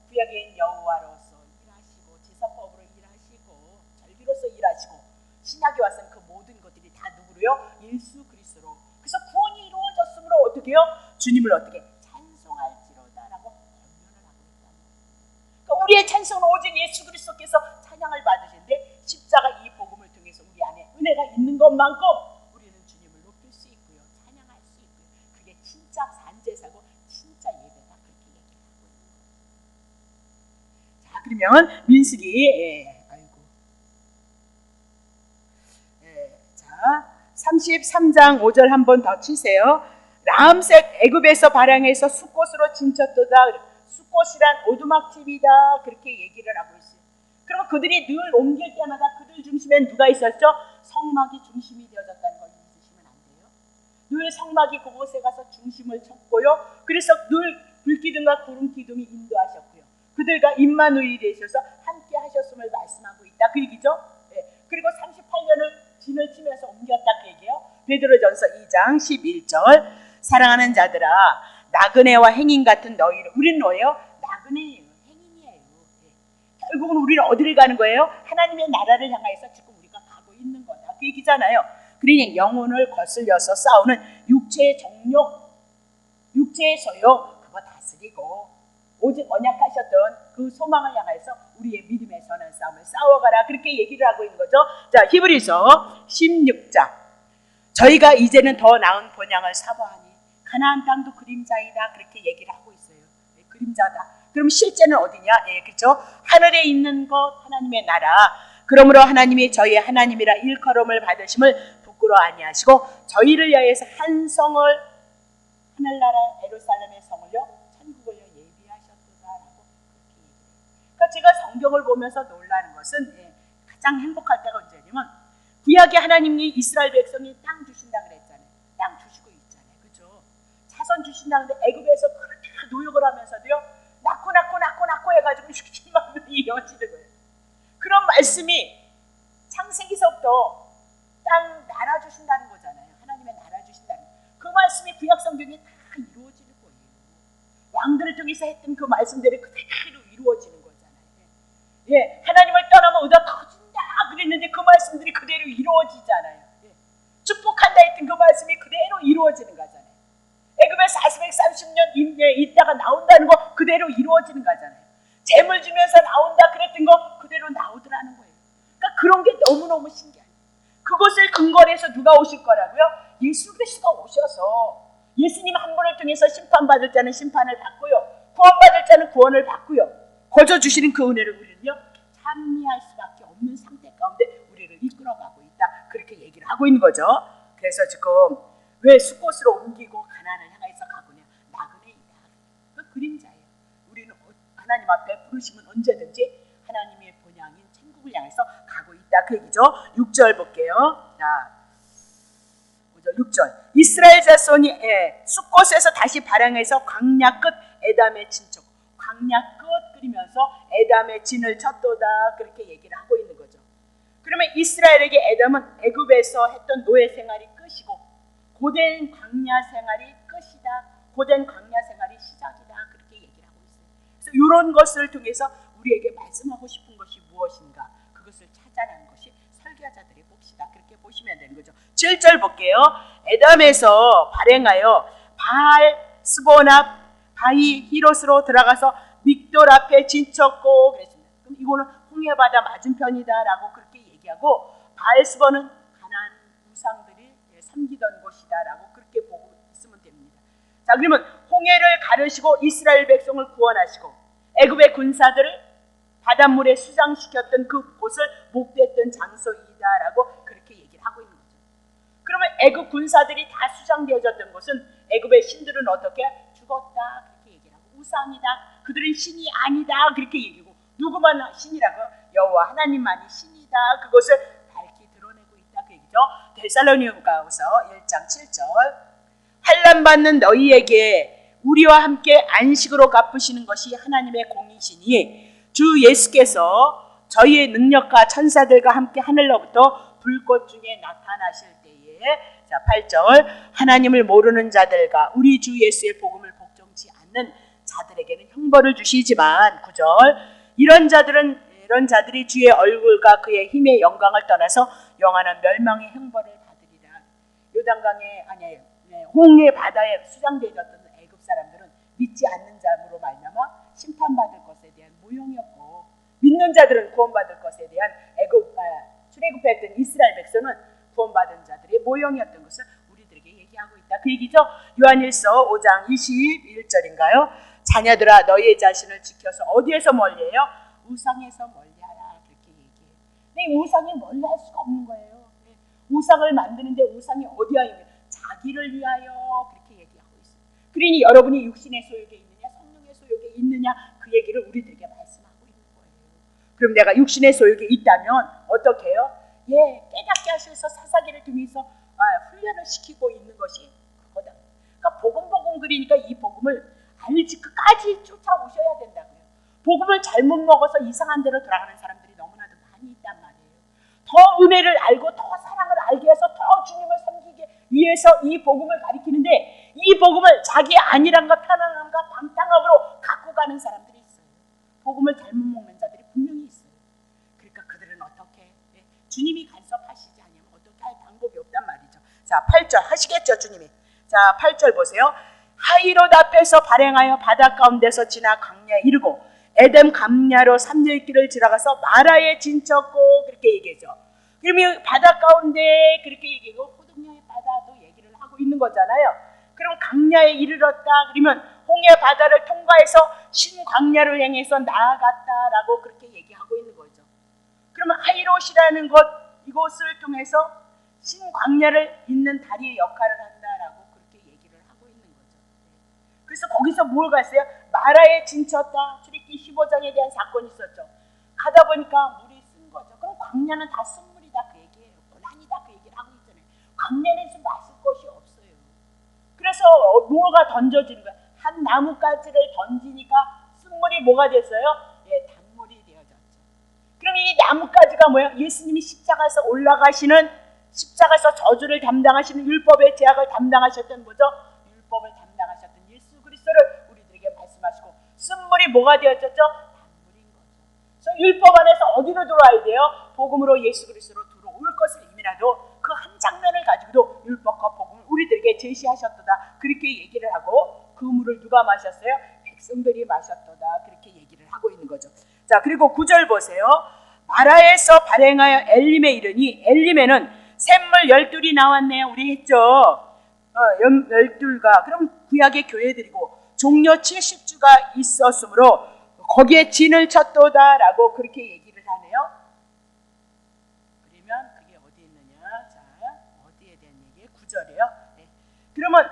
구약의 여호와로서 일하시고 제사법으로 일하시고 절기로서 일하시고 신약에 와서는 그 모든 것들이 다 누구로요? 예수 그리스도로. 그래서 구원이 이루어졌으므로 어떻게 해요? 주님을 어떻게 찬송할지로다라고 권면을 하고 있다. 그러니까 우리의 찬송은 오직 예수 그리스도께서 찬양을 받으시는데 십자가 이 복음을 통해서 우리 안에 은혜가 있는 것만큼 우리는 주님을 높일 수 있고요, 찬양할 수 있고요. 그게 진짜 산제사고 진짜 예배다 그렇게 얘기를 하고 있는 거예요. 자, 그러면 민수기 33장 5절 한번 더 치세요. 라암색 애굽에서 발항해서 숫곳으로 진쳤도다. 숫곳이란 오두막집이다 그렇게 얘기를 하고 있어요. 그러면 그들이 늘 옮길 때마다 그들 중심엔 누가 있었죠? 성막이 중심이 되어졌다는 걸 잊으시면 안 돼요. 늘 성막이 그곳에 가서 중심을 쳤고요. 그래서 늘 불기둥과 구름기둥이 인도하셨고요. 그들과 임마누엘이 되셔서 함께 하셨음을 말씀하고 있다 그 얘기죠. 그리고 38년을 진을 치면서 옮겼다 그 얘기예요. 베드로전서 2장 11절 사랑하는 자들아 나그네와 행인 같은 너희를. 우리는 뭐예요? 나그네예요. 행인이에요. 예. 결국은 우리는 어디를 가는 거예요? 하나님의 나라를 향해서 지금 우리가 가고 있는 거다. 그 얘기잖아요. 그러니 영혼을 거슬려서 싸우는 육체의 정욕, 육체의 소욕, 그거 다스리고 오직 언약하셨던 그 소망을 향해서 우리의 믿음의 선한 싸움을 싸워가라. 그렇게 얘기를 하고 있는 거죠. 자, 히브리서 16장. 저희가 이제는 더 나은 본향을 사모하니 가나안 땅도 그림자이다. 그렇게 얘기를 하고 있어요. 네, 그림자다. 그럼 실제는 어디냐? 예, 그렇죠. 하늘에 있는 것 하나님의 나라. 그러므로 하나님이 저희 하나님이라 일컬음을 받으심을 부끄러워 아니하시고 저희를 위하여서 한 성을 하늘나라 예루살렘의 성을요 천국을요 예비하셨도다라고 그렇게 얘기해요. 그러니까 제가 성경을 보면서 놀라는 것은 가장 행복할 때가 언제냐면 구약의 하나님이 이스라엘 백성이 땅 주신다 그랬잖아요. 땅 주시고 있잖아요. 그렇죠? 자손 주신다는데 애굽에서 그렇게 노역을 하면서도요 낳고 해가지고 60만 명이 이어지는 거예요. 그런 말씀이 창세기서부터 땅 나라 주신다는 거잖아요. 하나님의 나라 주신다는 그 말씀이 구약 성경에 다 이루어지는 거예요. 왕들을 통해서 했던 그 말씀들이 그대로 이루어지는 거잖아요. 예, 하나님을 떠나면 의가 커진다 그랬는데 그 말씀들이 그대로 이루어지잖아요. 예, 축복한다 했던 그 말씀이 그대로 이루어지는 거잖아요. 애굽에 430년 있다가 나온다는 거 그대로 이루어지는 거잖아요. 재물 주면서 나온다 그랬던 거 그대로 나오더라는 거예요. 그러니까 그런 게 너무너무 신기해요. 그것을 근거로 해서 누가 오실 거라고요? 예수 그리스도가 오셔서 예수님 한 분을 통해서 심판받을 자는 심판을 받고요. 구원받을 자는 구원을 받고요. 거저 주시는 그 은혜를 우리는요 찬미할 수밖에 없는 상태 가운데 우리를 이끌어가고 있다. 그렇게 얘기를 하고 있는 거죠. 그래서 지금 왜 숫곳으로 옮기고 가나안을 향해서 가고냐? 나그네이다. 그 그림자예요. 우리는 하나님 앞에 부르시면 언제든지 하나님의 본향인 천국을 향해서 가고 있다. 그 얘기죠. 6절 볼게요. 자, 6절. 이스라엘 자손이 숫곳에서 다시 발행해서 광야 끝 에담의 진척. 광야 끝 그리면서 에담의 진을 쳤도다. 그렇게 얘기를 하고 있는 거죠. 그러면 이스라엘에게 에담은 애굽에서 했던 노예 생활이 끝이고 고된 광야 생활이 끝이다. 고된 광야 생활이 시작이다. 그렇게 얘기를 하고 있어요. 그래서 이런 것을 통해서 우리에게 말씀하고 싶은 것이 무엇인가? 그것을 찾아내는 것이 설교자들의 몫이다. 그렇게 보시면 되는 거죠. 7절 볼게요. 에담에서 발행하여 바알 스보나 바이 히롯으로 들어가서 믹돌 앞에 진쳤고 그랬습니다. 그럼 이거는 홍해바다 맞은편이다라고 그렇게 얘기하고 바알 스보는 가나안 우상들이 섬기던 곳이다라고 그렇게 보고 있으면 됩니다. 자, 그러면 홍해를 가르시고 이스라엘 백성을 구원하시고 애굽의 군사들을 바닷물에 수장시켰던 그 곳을 목됐던 장소이다라고 그렇게 얘기를 하고 있는 거죠. 그러면 애굽 군사들이 다 수장되어졌던 곳은 애굽의 신들은 어떻게 죽었다 그렇게 얘기를 하고 우상이다. 그들은 신이 아니다 그렇게 얘기하고 누구만 신이라고? 여호와 하나님만이 신이다. 그것을 밝히 드러내고 있다 그 얘기죠. 데살로니가후서 1장 7절. 환난 받는 너희에게 우리와 함께 안식으로 갚으시는 것이 하나님의 공이시니 주 예수께서 저희의 능력과 천사들과 함께 하늘로부터 불꽃 중에 나타나실 때에 자 8절 하나님을 모르는 자들과 우리 주 예수의 복음을 복종치 않는 자들에게는 형벌을 주시지만 9절 이런 자들이 주의 얼굴과 그의 힘의 영광을 떠나서 영원한 멸망의 형벌을 받으리라. 요단강에 아니에요. 홍해 바다에 수장되었던 애굽 사람들은 믿지 않는 자로 말미암아 심판받을 것에 대한 모형이었고 믿는 자들은 구원받을 것에 대한 출애굽했던 이스라엘 백성은 구원받은 자들의 모형이었던 것을 우리들에게 얘기하고 있다. 그 얘기죠. 요한일서 5장 21절인가요? 자녀들아 너희의 자신을 지켜서 어디에서 멀리해요? 우상에서 멀리하라. 그렇게 얘기해요. 근데 우상이 멀리할 수가 없는 거예요. 우상을 만드는데 우상이 어디야 있는 자기를 위하여 그렇게 얘기하고 있어요. 그러니 여러분이 육신의 소욕에 있느냐 성령의 소욕에 있느냐 그 얘기를 우리들에게 말씀하고 있는 거예요. 그럼 내가 육신의 소욕에 있다면 어떻게 해요? 깨닫게 하셔서 사사기를 통해서 훈련을 시키고 있는 것이 그거다. 그러니까 복음 그러니까 이 복음을 알지 끝까지 쫓아오셔야 된다고요. 복음을 잘못 먹어서 이상한 데로 돌아가는 사람들이 너무나도 많이 있단 말이에요. 더 은혜를 알고 더 사랑을 알게 해서 더 주님을 섬기게 위해서 이 복음을 가리키는데 이 이 복음을 자기 안일함과 편안함과 방탕함으로 갖고 가는 사람들이 있어요. 복음을 잘못 먹는 자들이 분명히 있어요. 그러니까 그들은 어떻게 주님이 간섭하시지 않으면 어떻게 할 방법이 없단 말이죠. 자, 8절 하시겠죠, 주님이. 자, 8절 보세요. 하이롯 앞에서 발행하여 바다 가운데서 지나 광야에 이르고 에덴 감야로 3일 길을 지나가서 마라에 진쳤고 그렇게 얘기하죠. 그러면 바다 가운데 그렇게 얘기하고 호동양의 바다도 얘기를 하고 있는 거잖아요. 그럼 광야에 이르렀다 그러면 홍해 바다를 통과해서 신광야를 향해서 나아갔다라고 그렇게 얘기하고 있는 거죠. 그러면 하이롯이라는 것 이곳을 통해서 신광야를 잇는 다리의 역할을 한다라고 그렇게 얘기를 하고 있는 거죠. 그래서 거기서 뭘 갔어요? 마라에 진쳤다. 출애굽기 15장에 대한 사건이 있었죠. 가다 보니까 물이 쓴 거죠. 그럼 광야는 다 쓴물이다 그 얘기예요. 고난이다 그 얘기를 하고 있잖아요. 광야에서 마실 것이 없어요. 그래서 뭐가 던져지는 거야? 한 나뭇가지를 던지니까 쓴물이 뭐가 됐어요? 예, 단물이 되어졌죠. 그럼 이 나뭇가지가 뭐야? 예수님이 십자가에서 올라가시는 십자가에서 저주를 담당하시는 율법의 제약을 담당하셨던 뭐죠? 율법을 담당하셨던 예수 그리스도를 우리들에게 말씀하시고 쓴물이 뭐가 되어졌죠? 단물인 거죠. 그래서 율법 안에서 어디로 들어와야 돼요? 복음으로 예수 그리스도로 들어올 것을 이미라도 그 한 장면을 가지고도 율법과 복음을 우리들에게 제시하셨도다 그렇게 얘기를 하고 그 물을 누가 마셨어요? 백성들이 마셨도다 그렇게 얘기를 하고 있는 거죠. 자, 그리고 9절 보세요. 마라에서 발행하여 엘림에 이르니 엘림에는 샘물 12이 나왔네요. 우리 했죠. 12가 그럼 구약의 교회들이고 종려 70주가 있었으므로 거기에 진을 쳤도다라고 그렇게 얘기를 하네요. 그러면 그게 어디 있느냐? 자, 어디에 대한 얘기예요? 9절이에요. 네. 그러면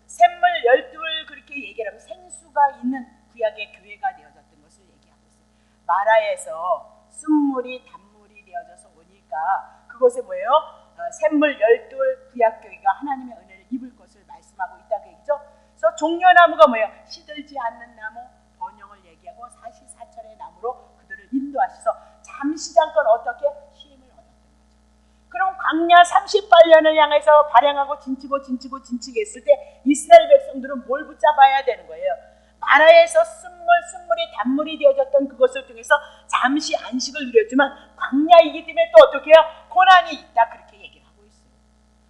샘물 12을 그렇게 얘기를 하면 생수가 있는 구약의 교회가 되어졌던 것을 얘기하고 있어요. 마라에서 쓴물이 단물이 되어져서 오니까 그것에 뭐예요? 샘물 12 구약교회가 하나님의 은혜를 입을 것을 말씀하고 있다고 얘기죠. 그래서 종려나무가 뭐예요? 시들지 않는 나무, 번영을 얘기하고 사시사철의 나무로 그들을 인도하셔서 잠시 잠깐 어떻게? 쉼을 얻었던 거죠. 그럼 광야 38년을 향해서 발행하고 진치게 했을 때 이스라엘 백성들은 뭘 붙잡아야 되는 거예요? 마라에서 쓴물이 단물이 되어졌던 그것을 통해서 잠시 안식을 누렸지만 광야이기 때문에 또 어떻게 해요? 고난이 있다 그렇게 얘기를 하고 있어요.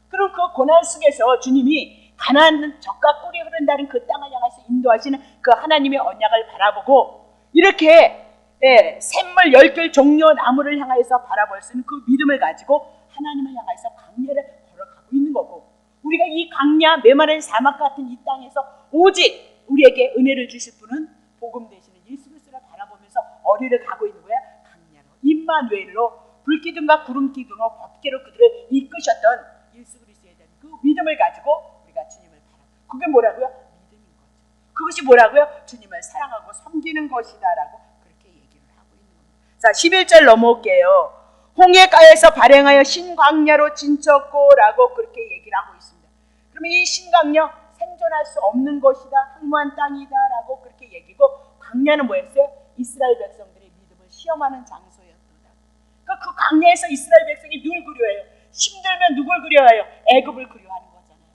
그리고 그 고난 속에서 주님이 가나안 젖과 꿀이 흐른다는 그 땅을 향해서 인도하시는 그 하나님의 언약을 바라보고 이렇게 샘물 12 종려 나무를 향해서 바라볼 수 있는 그 믿음을 가지고 하나님을 향해서 광야를 걸어가고 있는 거고 우리가 이 광야 메마른 사막 같은 이 땅에서 오직 우리에게 은혜를 주실 분은 복음 되시는 예수 그리스도를 바라보면서 어디를 가고 있는 거야? 광야로 임마누엘로 불기둥과 구름기둥으로 법궤로 그들을 이끄셨던 예수 그리스도에 대한 그 믿음을 가지고 우리가 주님을 바라보고 그게 뭐라고요? 믿음인 거죠. 그것이 뭐라고요? 주님을 사랑하고 섬기는 것이다라고 그렇게 얘기를 하고 있는 겁니다. 자, 11절 넘어올게요. 홍해가에서 발행하여 신광야로 진쳤고라고 그렇게 얘기를 하고 있습니다. 그러면 이 신광야 생존할 수 없는 것이다. 황무한 땅이다라고 그렇게 얘기고 광야는 뭐였어요? 이스라엘 백성들의 믿음을 시험하는 장소였다. 그러니까 그 광야에서 이스라엘 백성이 누굴 그리워해요? 힘들면 누굴 그리워해요? 애굽을 그리워하는 거잖아요.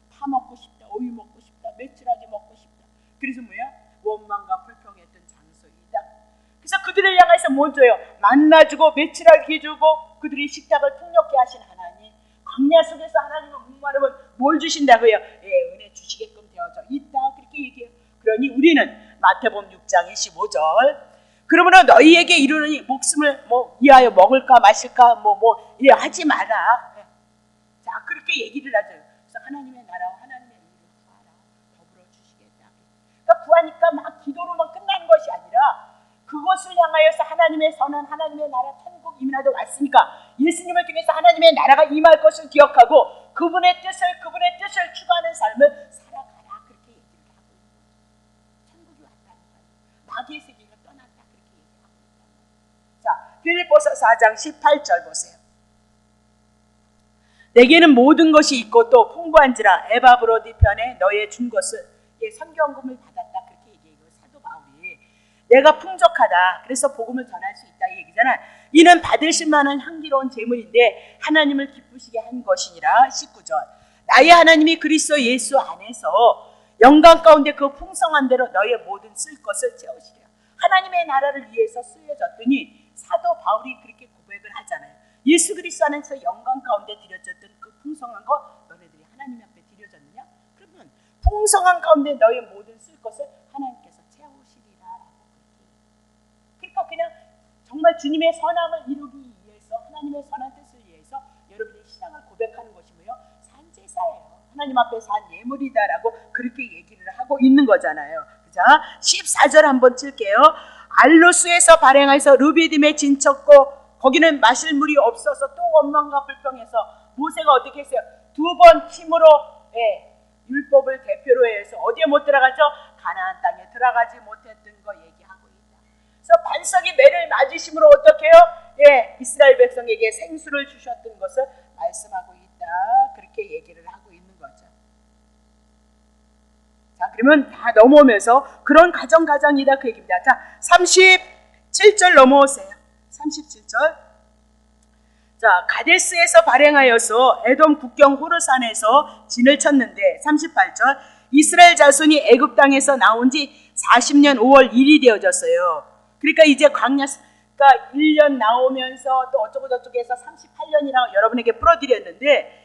파 먹고 싶다, 오이 먹고 싶다, 메추라기 먹고 싶다. 그래서 뭐야? 원망과 불평했던 장소이다. 그래서 그들을 향해서 뭐 줘요? 만나 주고 메추라기 주고 그들이 식탁을 풍요케 하신 하나님. 광야 속에서 하나님은 목마르면 뭘 주신다고요? 예, 은혜 주시게끔 되어져 있다 그렇게 얘기해요. 그러니 우리는 마태복음 6장 25절 그러므로 너희에게 이르노니 목숨을 위하여 먹을까 마실까 하지 마라. 자, 그렇게 얘기를 하죠. 그래서 하나님의 나라와 하나님의 의를 구하라. 더불어 주시겠다. 그러니까 구하니까 막 기도로만 끝나는 것이 아니라 그것을 향하여서 하나님의 선한 하나님의 나라 천국 이민하도 왔으니까 예수님을 통해서 하나님의 나라가 임할 것을 기억하고 그분의 뜻을 추구하는 삶을 살아가라 그렇게 얘기를 하고 있는 거죠. 천국이 왔다니까요. 마귀의 세계가 떠났다 그렇게 얘기하고 있다는 거죠. 자, 빌립보서 4장 18절 보세요. 내게는 모든 것이 있고 또 풍부한지라 에바브로디 편에 너의 준 것을 선경금을 받았다 그렇게 얘기해요. 사도 바울이 내가 풍족하다 그래서 복음을 전할 수 있다 이 얘기잖아. 이는 받으실 만한 향기로운 재물인데 하나님을 기쁘시게 한 것이니라. 19절 나의 하나님이 그리스도 예수 안에서 영광 가운데 그 풍성한 대로 너의 모든 쓸 것을 채우시리라. 하나님의 나라를 위해서 쓰여졌더니 사도 바울이 그렇게 고백을 하잖아요. 예수 그리스도 안에서 영광 가운데 드려졌던 그 풍성한 것 너네들이 하나님 앞에 드려졌느냐? 그러면 풍성한 가운데 너의 모든 쓸 것을 하나님께서 채우시리라라고. 그러니까 그냥 정말 주님의 선함을 이루기 위해서, 하나님의 선한 뜻을 위해서 여러분의 신앙을 고백하는 것이 뭐예요? 산제사예요. 하나님 앞에 산 예물이다라고 그렇게 얘기를 하고 있는 거잖아요. 자, 14절 한번 칠게요. 알로스에서 발행해서 르비딤에 진쳤고 거기는 마실 물이 없어서 또 원망과 불평해서 모세가 어떻게 했어요? 2번 힘으로 율법을 대표로 해서 어디에 못 들어가죠? 가나안 땅에 들어가지 못했던 거 얘기하고 있다. 그래서 반석이 매를 맞으심으로 어떻게 해요? 이스라엘 백성에게 생수를 주셨던 것을 말씀하고 있다. 그렇게 얘기를 하고 있는 거죠. 자, 그러면 다 넘어오면서 그런 가정이다 그 얘기입니다. 자, 37절 넘어오세요. 37절. 자, 가데스에서 발행하여서 에돔 국경 호르산에서 진을 쳤는데 38절. 이스라엘 자손이 애굽 땅에서 나온 지 40년 5월 1일이 되어졌어요. 그러니까 이제 광야가 1년 나오면서 또 어쩌고 저쩌고 해서 38년이라고 여러분에게 풀어드렸는데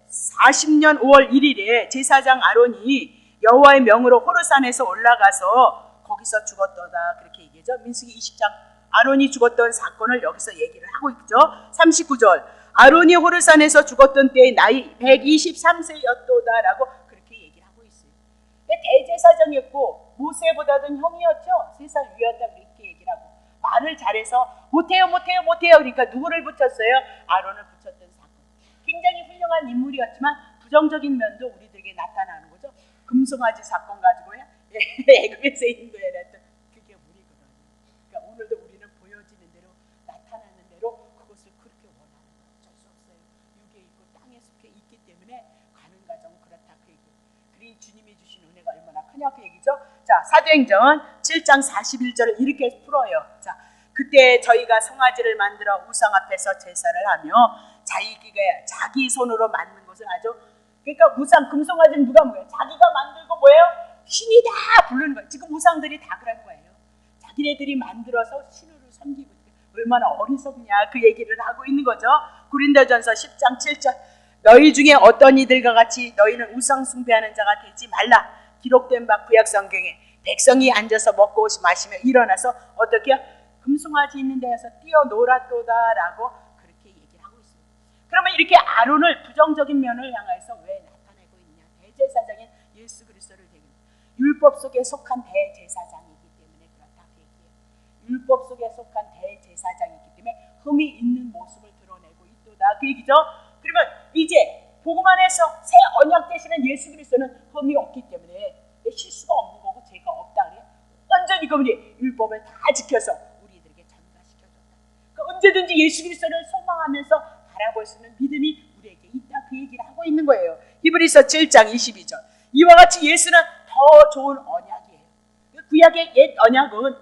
40년 5월 1일에 제사장 아론이 여호와의 명으로 호르산에서 올라가서 거기서 죽었더라 그렇게 얘기하죠. 민수기 20장 아론이 죽었던 사건을 여기서 얘기를 하고 있죠. 39절 아론이 호르산에서 죽었던 때의 나이 123세였도다라고 그렇게 얘기를 하고 있어요. 대제사장이었고 모세보다는 형이었죠. 3살 위였다 그렇게 얘기를 하고 말을 잘해서 못해요 그러니까 누구를 붙였어요? 아론을 붙였던 사건. 굉장히 훌륭한 인물이었지만 부정적인 면도 우리들에게 나타나는 거죠. 금송아지 사건 가지고요. 애굽에서 인도해냈던 그게 우리거든요. 그러니까 오늘도 우리는 보여지는 대로 나타나는 대로 그것을 그렇게 원하는 거예요. 어쩔 수 없어요. 육에 있고 땅에 속해 있기 때문에 가는 과정은 그렇다 그 얘기예요. 그러니 주님이 주신 은혜가 얼마나 크냐 그 얘기죠. 자, 사도행전 7장 41절을 이렇게 풀어요. 자, 그때 저희가 송아지를 만들어 우상 앞에서 제사를 하며 자기 손으로 만든 것을 아주 그러니까 우상 금송아지는 누가 뭐예요? 자기가 만들고 뭐예요? 신이 다 부르는 거예요. 지금 우상들이 다 그런 거예요. 자기네들이 만들어서 신으로 섬기고 얼마나 어리석냐 그 얘기를 하고 있는 거죠. 고린도전서 10장 7절 너희 중에 어떤 이들과 같이 너희는 우상 숭배하는 자가 되지 말라. 기록된 바 구약 성경에 백성이 앉아서 먹고 마시며 일어나서 어떻게 금송아지 있는 데에서 뛰어놀았도다라고 그렇게 얘기를 하고 있어요. 그러면 이렇게 아론을 부정적인 면을 향해서 왜 나타내고 있냐? 대제사장인 예수 그리스도를 대기합니다. 율법 속에 속한 대제사장이기 때문에 그렇다 그 얘기예요. 율법 속에 속한 대제사장이기 때문에 흠이 있는 모습을 드러내고 있도다 그 얘기죠. 그러면 이제 복음 안에서 새 언약 되시는 예수 그리스도는 흠이 없기 때문에 실수가 없는 거고 죄가 없다 그래요. 완전히 그분이 율법을 다 지켜서 우리들에게 전가시켜줬다. 그러니까 언제든지 예수 그리스도를 소망하면서 바라볼 수 있는 믿음이 우리에게 있다 그 얘기를 하고 있는 거예요. 히브리서 7장 22절 이와 같이 예수는 더 좋은 언약이에요. 구약의 옛 언약은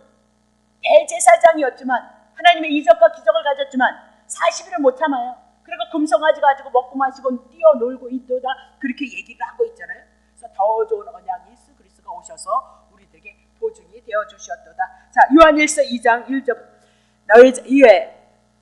대제사장이었지만 하나님의 이적과 기적을 가졌지만 40일을 못 참아요. 그리고 금송아지 가지고 먹고 마시고 뛰어놀고 있도다 그렇게 얘기를 하고 있잖아요. 그래서 더 좋은 언약 예수 그리스도가 오셔서 우리들에게 보증이 되어주셨도다. 자, 요한일서 2장 1절 너희 이에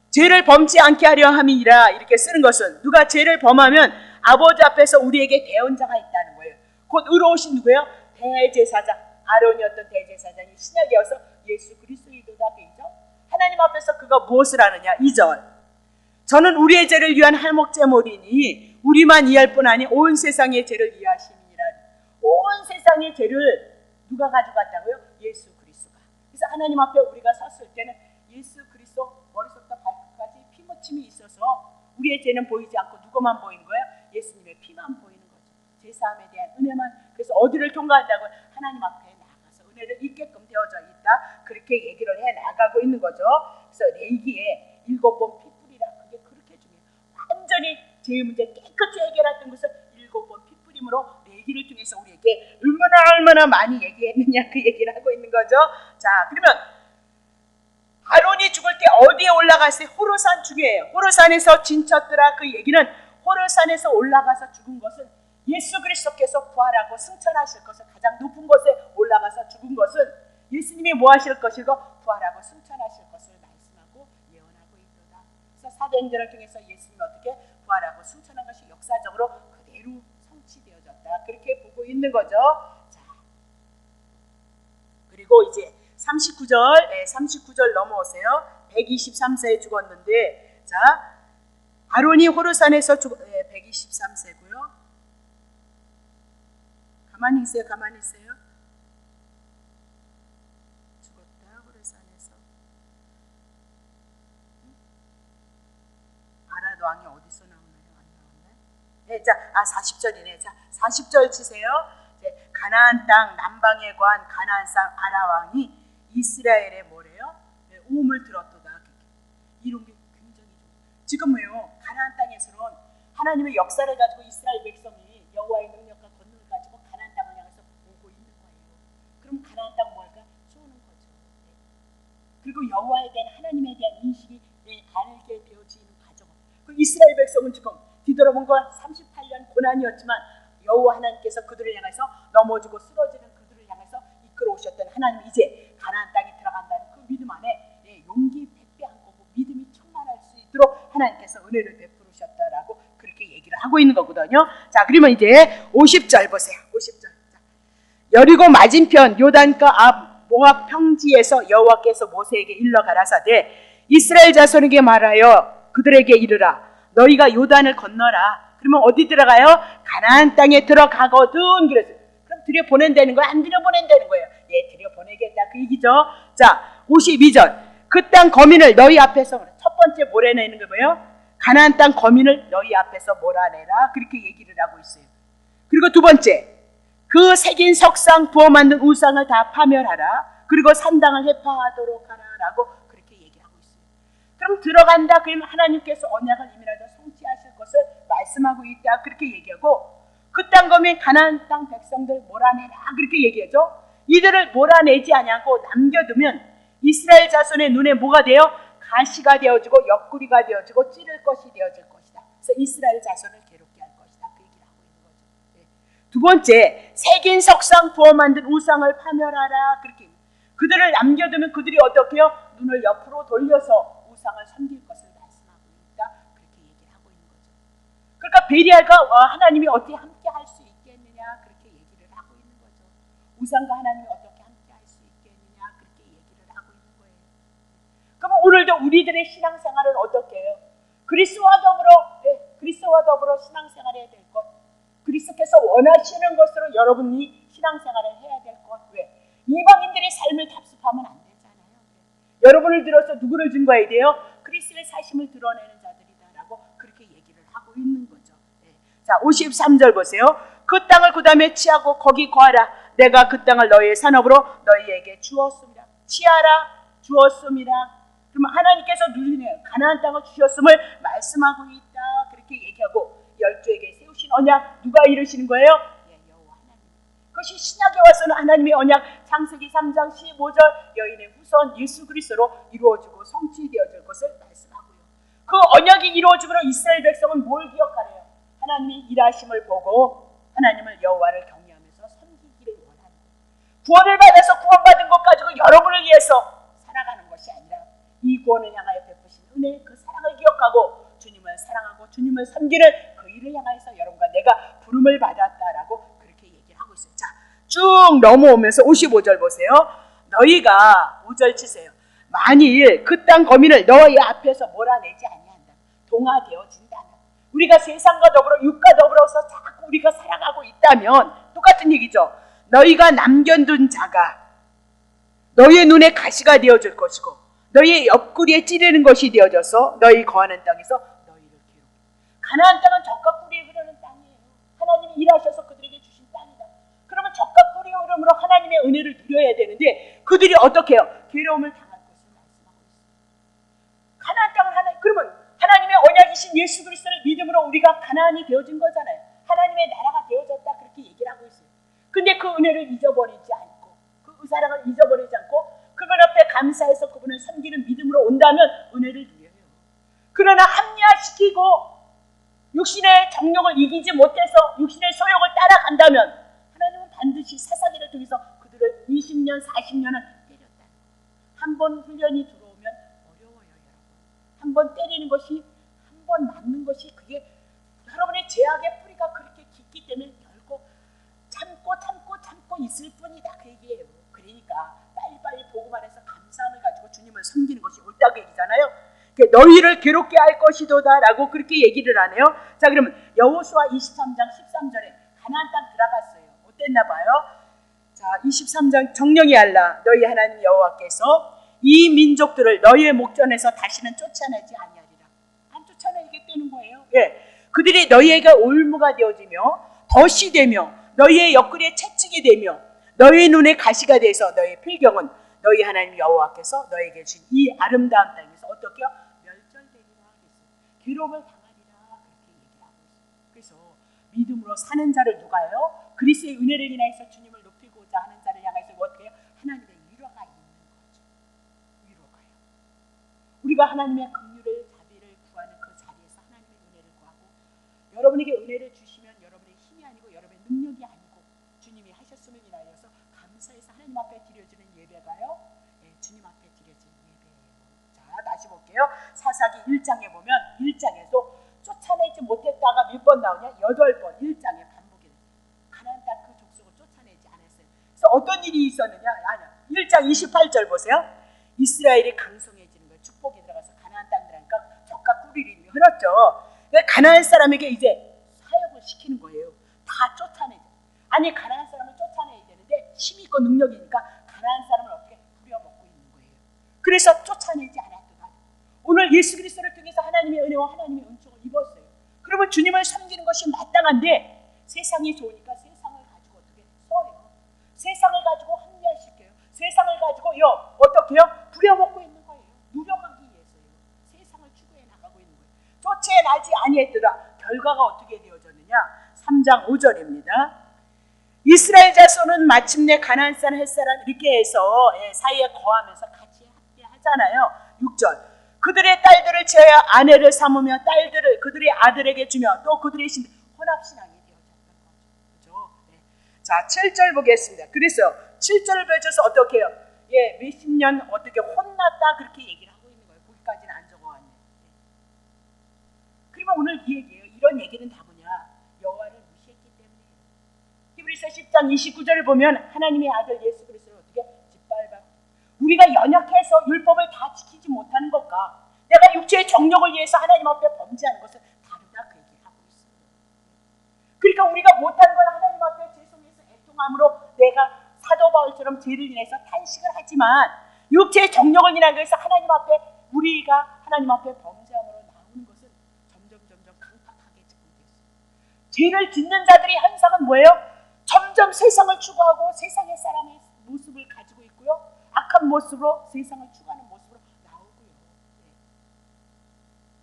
죄를 범치 않게 하려 함이니라 이렇게 쓰는 것은 누가 죄를 범하면 아버지 앞에서 우리에게 대언자가 있다는 거예요. 곧 의로우신 누구예요? 대제사장 아론이었던 대제사장이 신약이어서 예수 그리스도이도다 그죠? 하나님 앞에서 그가 무엇을 하느냐 2절 저는 우리의 죄를 위한 할목제물이니 우리만 이해할 뿐 아니 온 세상의 죄를 이해하심이니라. 온 세상의 죄를 누가 가져갔다고요? 예수 그리스도가. 그래서 하나님 앞에 우리가 섰을 때는 예수 그리스도 머리부터 발끝까지 피묻힘이 있어서 우리의 죄는 보이지 않고 누구만 보이는 거예요? 예수님의 피만 보이는 거죠. 죄사함에 대한 은혜만. 그래서 어디를 통과한다고? 하나님 앞에 나가서 은혜를 입게끔 되어져 있다. 그렇게 얘기를 해 나가고 있는 거죠. 그래서 레위기에 7번 피뿌리라. 그게 그렇게 중요해요. 완전히 죄의 문제 깨끗이 해결했던 것을 7번 피뿌림으로 레위기를 통해서 우리에게 얼마나 많이 얘기했느냐 그 얘기를 하고 있는 거죠. 자, 그러면 아론이 죽을 때 어디에 올라갔어요? 호르산 중이에요. 호르산에서 진쳤더라 그 얘기는 호르산에서 올라가서 죽은 것은 예수 그리스도께서 부활하고 승천하실 것을, 가장 높은 곳에 올라가서 죽은 것은 예수님이 뭐 하실 것이고 부활하고 승천하실 것을 말씀하고 예언하고 있도다. 그래서 사도행전을 통해서 예수님이 어떻게 부활하고 승천한 것이 역사적으로 그대로 성취되어졌다, 그렇게 보고 있는 거죠. 자, 그리고 이제 39절 넘어오세요. 123세에 죽었는데, 자, 아론이 호르산에서 123세고요. 가만히 있어요. 죽었다, 호르산에서. 아랏 왕이 어디서 나오나요? 안 나오나요? 네, 자, 40절이네. 자, 40절 치세요. 네, 가나안 땅 남방에 관 가나안 산 아라 왕이 이스라엘의 뭐래요? 네, 우음을 들었도다. 이런 게 굉장히 좋아요. 지금요, 가나안 땅에서는 하나님의 역사를 가지고 이스라엘 백성이 여호와의 능력과 권능을 가지고 가나안 땅을 향해서 보고 있는 거예요. 그럼 가나안 땅 뭘까? 쏘는 거죠. 네. 그리고 여호와에 대한, 하나님에 대한 인식이 알게 되어지는 과정. 그 이스라엘 백성은 지금 뒤돌아본 건 38년 고난이었지만 여호와 하나님께서 그들을 향해서 넘어지고 쓰러지는 그들을 향해서 이끌어 오셨던 하나님, 이제 가나안 땅에 들어간다는 그 믿음 안에 용기 백배한 거고 믿음이 충만할 수 있도록 하나님께서 은혜를 베푸셨다라고 그렇게 얘기를 하고 있는 거거든요. 자, 그러면 이제 50절 보세요. 50절. 자, 여리고 맞은편 요단가 앞 모압 평지에서 여호와께서 모세에게 일러 가라사대 이스라엘 자손에게 말하여 그들에게 이르라, 너희가 요단을 건너라. 그러면 어디 들어가요? 가나안 땅에 들어가거든. 그랬어요. 그럼 들여보낸다는 거예요? 안 들여보낸다는 거예요? 예, 들여보내겠다, 그 얘기죠. 자, 52절. 그 땅 거민을 너희 앞에서, 첫 번째 몰아내는 게 뭐예요? 가나안 땅 거민을 너희 앞에서 몰아내라, 그렇게 얘기를 하고 있어요. 그리고 두 번째, 그 새긴 석상 부어 만든 우상을 다 파멸하라. 그리고 산당을 회파하도록 하라라고 그렇게 얘기하고 있어요. 그럼 들어간다, 그러면 하나님께서 언약을 이미라도 성취하실 것을 말씀하고 있다, 그렇게 얘기하고, 그 땅 거민 가나안 땅 백성들 몰아내라, 그렇게 얘기하죠. 이들을 몰아내지 않고 남겨두면 이스라엘 자손의 눈에 뭐가 돼요? 가시가 되어지고 옆구리가 되어지고 찌를 것이 되어질 것이다. 그래서 이스라엘 자손을 괴롭게 할 것이다, 그 얘기를 하고 있는 거죠. 네. 두 번째, 새긴 석상 부어 만든 우상을 파멸하라, 그렇게. 그들을 남겨두면 그들이 어떻게 해요? 눈을 옆으로 돌려서 우상을 섬길 것을 말씀하고 있다, 그렇게 얘기를 하고 있는 거죠. 그러니까 베리알과 하나님이 어떻게 함께 할 수 있겠느냐, 그렇게 얘기를 하고 있는 거죠. 우상과 하나님이 어떻게 함께 할 수 있겠느냐, 그렇게 얘기를 하고 있는 거예요. 그럼 오늘도 우리들의 신앙생활은 어떻게 해요? 그리스도와 더불어 신앙생활해야 될 것, 그리스도께서 원하시는 것으로 여러분이 신앙생활을 해야 될 것. 왜? 이방인들의 삶을 답습하면 안 되잖아요. 여러분을 들어서 누구를 증거해야 돼요? 그리스도의 사심을 드러내는 자들이다라고 그렇게 얘기를 하고 있는 거죠. 네. 자, 53절 보세요. 그 땅을 그 다음에 취하고 거기 거하라. 내가 그 땅을 너희의 산업으로 너희에게 주었습니다. 취하라, 주었습니다. 그럼 하나님께서 누리는 가나안 땅을 주셨음을 말씀하고 있다, 그렇게 얘기하고, 열조에게 세우신 언약 누가 이루시는 거예요? 예, 여호와 하나님. 그것이 신약에 와서는 하나님의 언약, 창세기 3장 15절 여인의 후손 예수 그리스도로 이루어지고 성취되어질 것을 말씀하고요. 그 언약이 이루어지므로 이스라엘 백성은 뭘 기억하래요? 하나님의 일하심을 보고 하나님을 여호와를 경외하면서 섬기기를 원하는 거예요. 구원을 받아서 구원받은 것 가지고 여러분을 위해서 살아가는 것이 아니라 이 구원을 향하여 베푸신 은혜, 그 사랑을 기억하고 주님을 사랑하고 주님을 섬기는 그 일을 향해서 여러분과 내가 부름을 받았다라고 그렇게 얘기를 하고 있어요. 자, 쭉 넘어오면서 55절 보세요. 너희가 5절 치세요. 만일 그 땅 거민을 너희 앞에서 몰아내지 아니한다, 동화되어진다면, 우리가 세상과 더불어 육과 더불어서 자꾸 우리가 살아가고 있다면 똑같은 얘기죠. 너희가 남겨둔 자가 너희의 눈에 가시가 되어질 것이고 너희의 옆구리에 찌르는 것이 되어져서 너희 거하는 땅에서 너희를 괴롭게. 가나안 땅은 젖과 꿀이 흐르는 땅이에요. 하나님이 일하셔서 그들에게 주신 땅이다. 그러면 젖과 꿀이 흐름으로 하나님의 은혜를 누려야 되는데 그들이 어떻게 해요? 괴로움을 당할 것을 말씀하고 있습니다. 가나안 땅은 그러면 하나님의 언약이신 예수 그리스도를 믿음으로 우리가 가나안이 되어진 거잖아요. 하나님의 나라가 되어졌다, 그렇게 얘기를 하고 있어요. 근데 그 은혜를 잊어버리지 않고, 그 사랑을 잊어버리지 않고 그분 앞에 감사해서 그분을 섬기는 믿음으로 온다면 은혜를 누려요. 그러나 합리화시키고 육신의 정욕을 이기지 못해서 육신의 소욕을 따라간다면 하나님은 반드시 사사기를 통해서 그들을 20년, 40년은 때렸다. 한 번 훈련이 들어오면 어려워요, 여러분. 한 번 때리는 것이, 한 번 맞는 것이 그게 여러분의 죄악의 뿌리가 그렇게 깊기 때문에 결국 참고 있을 뿐이다, 그 얘기예요. 그러니까 빨리빨리 복음 안에서 감사함을 가지고 주님을 섬기는 것이 옳다고 얘기잖아요. 너희를 괴롭게 할 것이도다 라고 그렇게 얘기를 하네요. 자, 그러면 여호수아 23장 13절에 가나안 땅 들어갔어요. 어땠나 봐요? 자, 23장 정령이 알라 너희 하나님 여호와께서 이 민족들을 너희의 목전에서 다시는 쫓아내지 아니하리라. 안 쫓아내겠다는 거예요. 예, 그들이 너희에게 올무가 되어지며 덫이 되며 너희의 옆구리에 채찍이 되며 너희 눈에 가시가 돼서 너희 필경은 너희 하나님 여호와께서 너희에게 준 이 아름다운 땅에서 어떻게요? 멸절되리라 하겠어요. 괴롭을 당하리라 그렇게 얘기하고 있어요. 그래서 믿음으로 사는 자를 누가요? 그리스도의 은혜를 인하여서 주님을 높이고자 하는 자를 향해서 어떻게 해요? 하나님의 위로가 있는 거죠. 위로가요. 우리가 하나님의 긍휼을 자비를 구하는 그 자리에서 하나님의 은혜를 구하고 여러분에게 은혜를 주시면 여러분의 힘이 아니고 여러분의 능력이 아니고 주님이 하셨음을 인하여서 감사해서 하나님 앞에 드려지는 예배가요. 예, 주님 앞에 드려지는 예배예요. 자, 다시 볼게요. 사사기 1장에 보면 1장에도 쫓아내지 못했다가 몇 번 나오냐? 8번 1장에 반복이 돼요. 가나안 땅 그 족속을 쫓아내지 않았어요. 그래서 어떤 일이 있었느냐? 아니야. 1장 28절 보세요. 이스라엘이 강성해지는 거예요. 축복이 들어가서 가나안 땅 들어가니까 젖과 꿀이 흘렀죠. 가나안 사람에게 이제 사역을 시키는 거예요. 다 쫓아내죠. 아니 가나안 사람을 쫓아내야 되는데 힘이 있고 능력이 있으니까 가나안 사람을 어떻게 부려먹고 있는 거예요. 그래서 쫓아내지 않았더라. 오늘 예수 그리스도를 통해서 하나님의 은혜와 하나님의 은총을 입었어요. 그러면 주님을 섬기는 것이 마땅한데 세상이 좋으니까 세상을 가지고 어떻게 써요. 세상을 가지고 합리화시켜요. 세상을 가지고요 어떻게요? 부려먹고 있는 거예요. 누려가기 위해서요. 세상을 추구해 나가고 있는 거예요. 쫓아내지 아니했더라. 결과가 어떻게 되어졌느냐? 3장 5절입니다. 이스라엘 자손은 마침내 가나안 사람 햇사람 이렇게 해서 사이에 거하면서 같이 함께 하잖아요. 6절 그들의 딸들을 제하여 아내를 삼으며 딸들을 그들의 아들에게 주며 또 그들의 신 혼합신앙이 되어졌던 거죠. 네. 자 7절 보겠습니다. 그래서 7절을 펼쳐서 어떻게 해요? 예, 몇십 년 어떻게 혼났다 그렇게 얘기를 하고 있는 거예요. 거기까지는 안 적어왔네요. 그러면 오늘 이 얘기예요. 이런 얘기는 다 뭐냐? 여호와를 무시했기 때문이에요. 히브리서 10장 29절을 보면 하나님의 아들 예수 그리스도를 어떻게 짓밟아 우리가 연약해서 율법을 다 지키지 못하는 것과 내가 육체의 정욕을 위해서 하나님 앞에 범죄하는 것은 다르다 그 얘기를 하고 있어요. 그러니까 우리가 못하는 건 하나님 앞에 죄송해서 애통함으로 내가 사도 바울처럼 죄를 인해서 탄식을 하지만 육체의 정욕을 인해서 하나님 앞에 우리가 하나님 앞에 범죄함으로 나오는 것은 점점 강팍하게 증폭됐어요. 죄를 짓는 자들의 현상은 뭐예요? 점점 세상을 추구하고 세상의 사람의 모습을 가지고 있고요. 악한 모습으로 세상을 추구하는 모습으로 나오고요.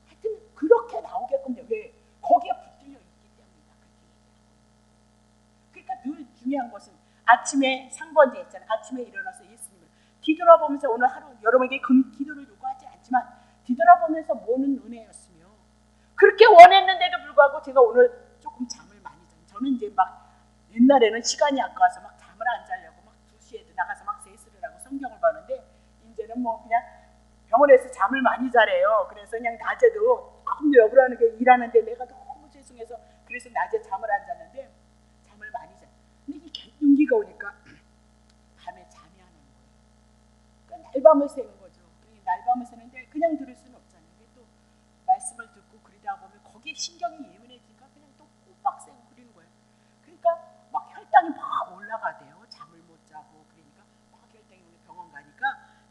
하여튼 그렇게 나오게끔 돼요. 왜? 거기에 붙들려 있기 때문이다. 그러니까 늘 중요한 것은 아침에 상번제 했잖아요. 아침에 일어나서 예수님을 뒤돌아보면서 오늘 하루 여러분에게 기도를 요구하지 않지만 뒤돌아보면서 모는 은혜였으며 그렇게 원했는데도 불구하고 제가 오늘 조금 잠을 많이 자요. 저는 이제 막 옛날에는 시간이 아까워서 막 잠을 안 자려고 막 2시에도 나가서 막 세수를 하고 성경을 보는데 이제는 뭐 그냥 병원에서 잠을 많이 자래요. 그래서 그냥 낮에도 조금 여부라는 게 일하는데 내가 너무 죄송해서 그래서 낮에 잠을 안 잤는데 잠을 많이 자요. 근데 이게 윤기가 오니까 밤에 잠이 안 오는 거예요. 그러니까 날밤을 새는 거죠. 날밤을 새는데 그냥 들을 수는 없잖아요. 또 말씀을 듣고 그러다 보면 거기에 신경이 예민해지니까 그냥 또 꼬박 새고 그러는 거예요. 그러니까 막 혈당이 막 올라가대요. 잠을 못 자고 그러니까 막 혈당이 오늘 병원 가니까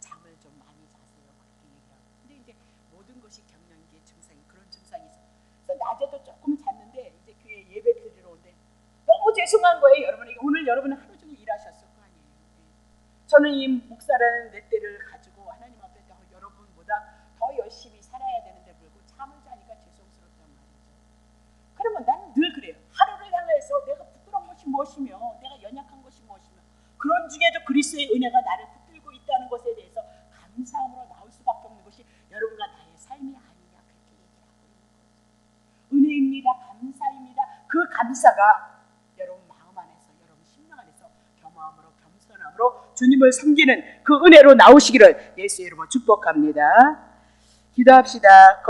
잠을 좀 많이 자세요. 그렇게 얘기하고. 근데 이제 모든 것이 경련기의 증상이 그런 증상이 있어요. 그래서 낮에도 조금 잤는데 이제 교회 예배 드리러 오는데 너무 죄송한 거예요. 여러분에게. 오늘 여러분은 하루 종일 일하셨을 거 아니에요. 저는 이 목사라는 렛대를 가지고 하나님 앞에 여러분보다 더 열심히 살아야 되는데 불구하고 잠을 자니까 죄송스럽단 말이죠. 그러면 나는 늘 그래요. 하루를 향해서 내가 부끄러운 것이 무엇이며 내가 연약한 것이 무엇이며 그런 중에도 그리스도의 은혜가 나를 붙들고 있다는 것에 대해서 감사함으로 나올 수밖에 없는 것이 여러분과 나의 삶이 아니냐 그렇게 얘기를 하고 있는 거죠. 은혜입니다. 감사가 여러분 마음 안에서, 여러분 심령 안에서 겸허함으로, 겸손함으로 주님을 섬기는 그 은혜로 나오시기를 예수 이름으로 축복합니다. 기도합시다.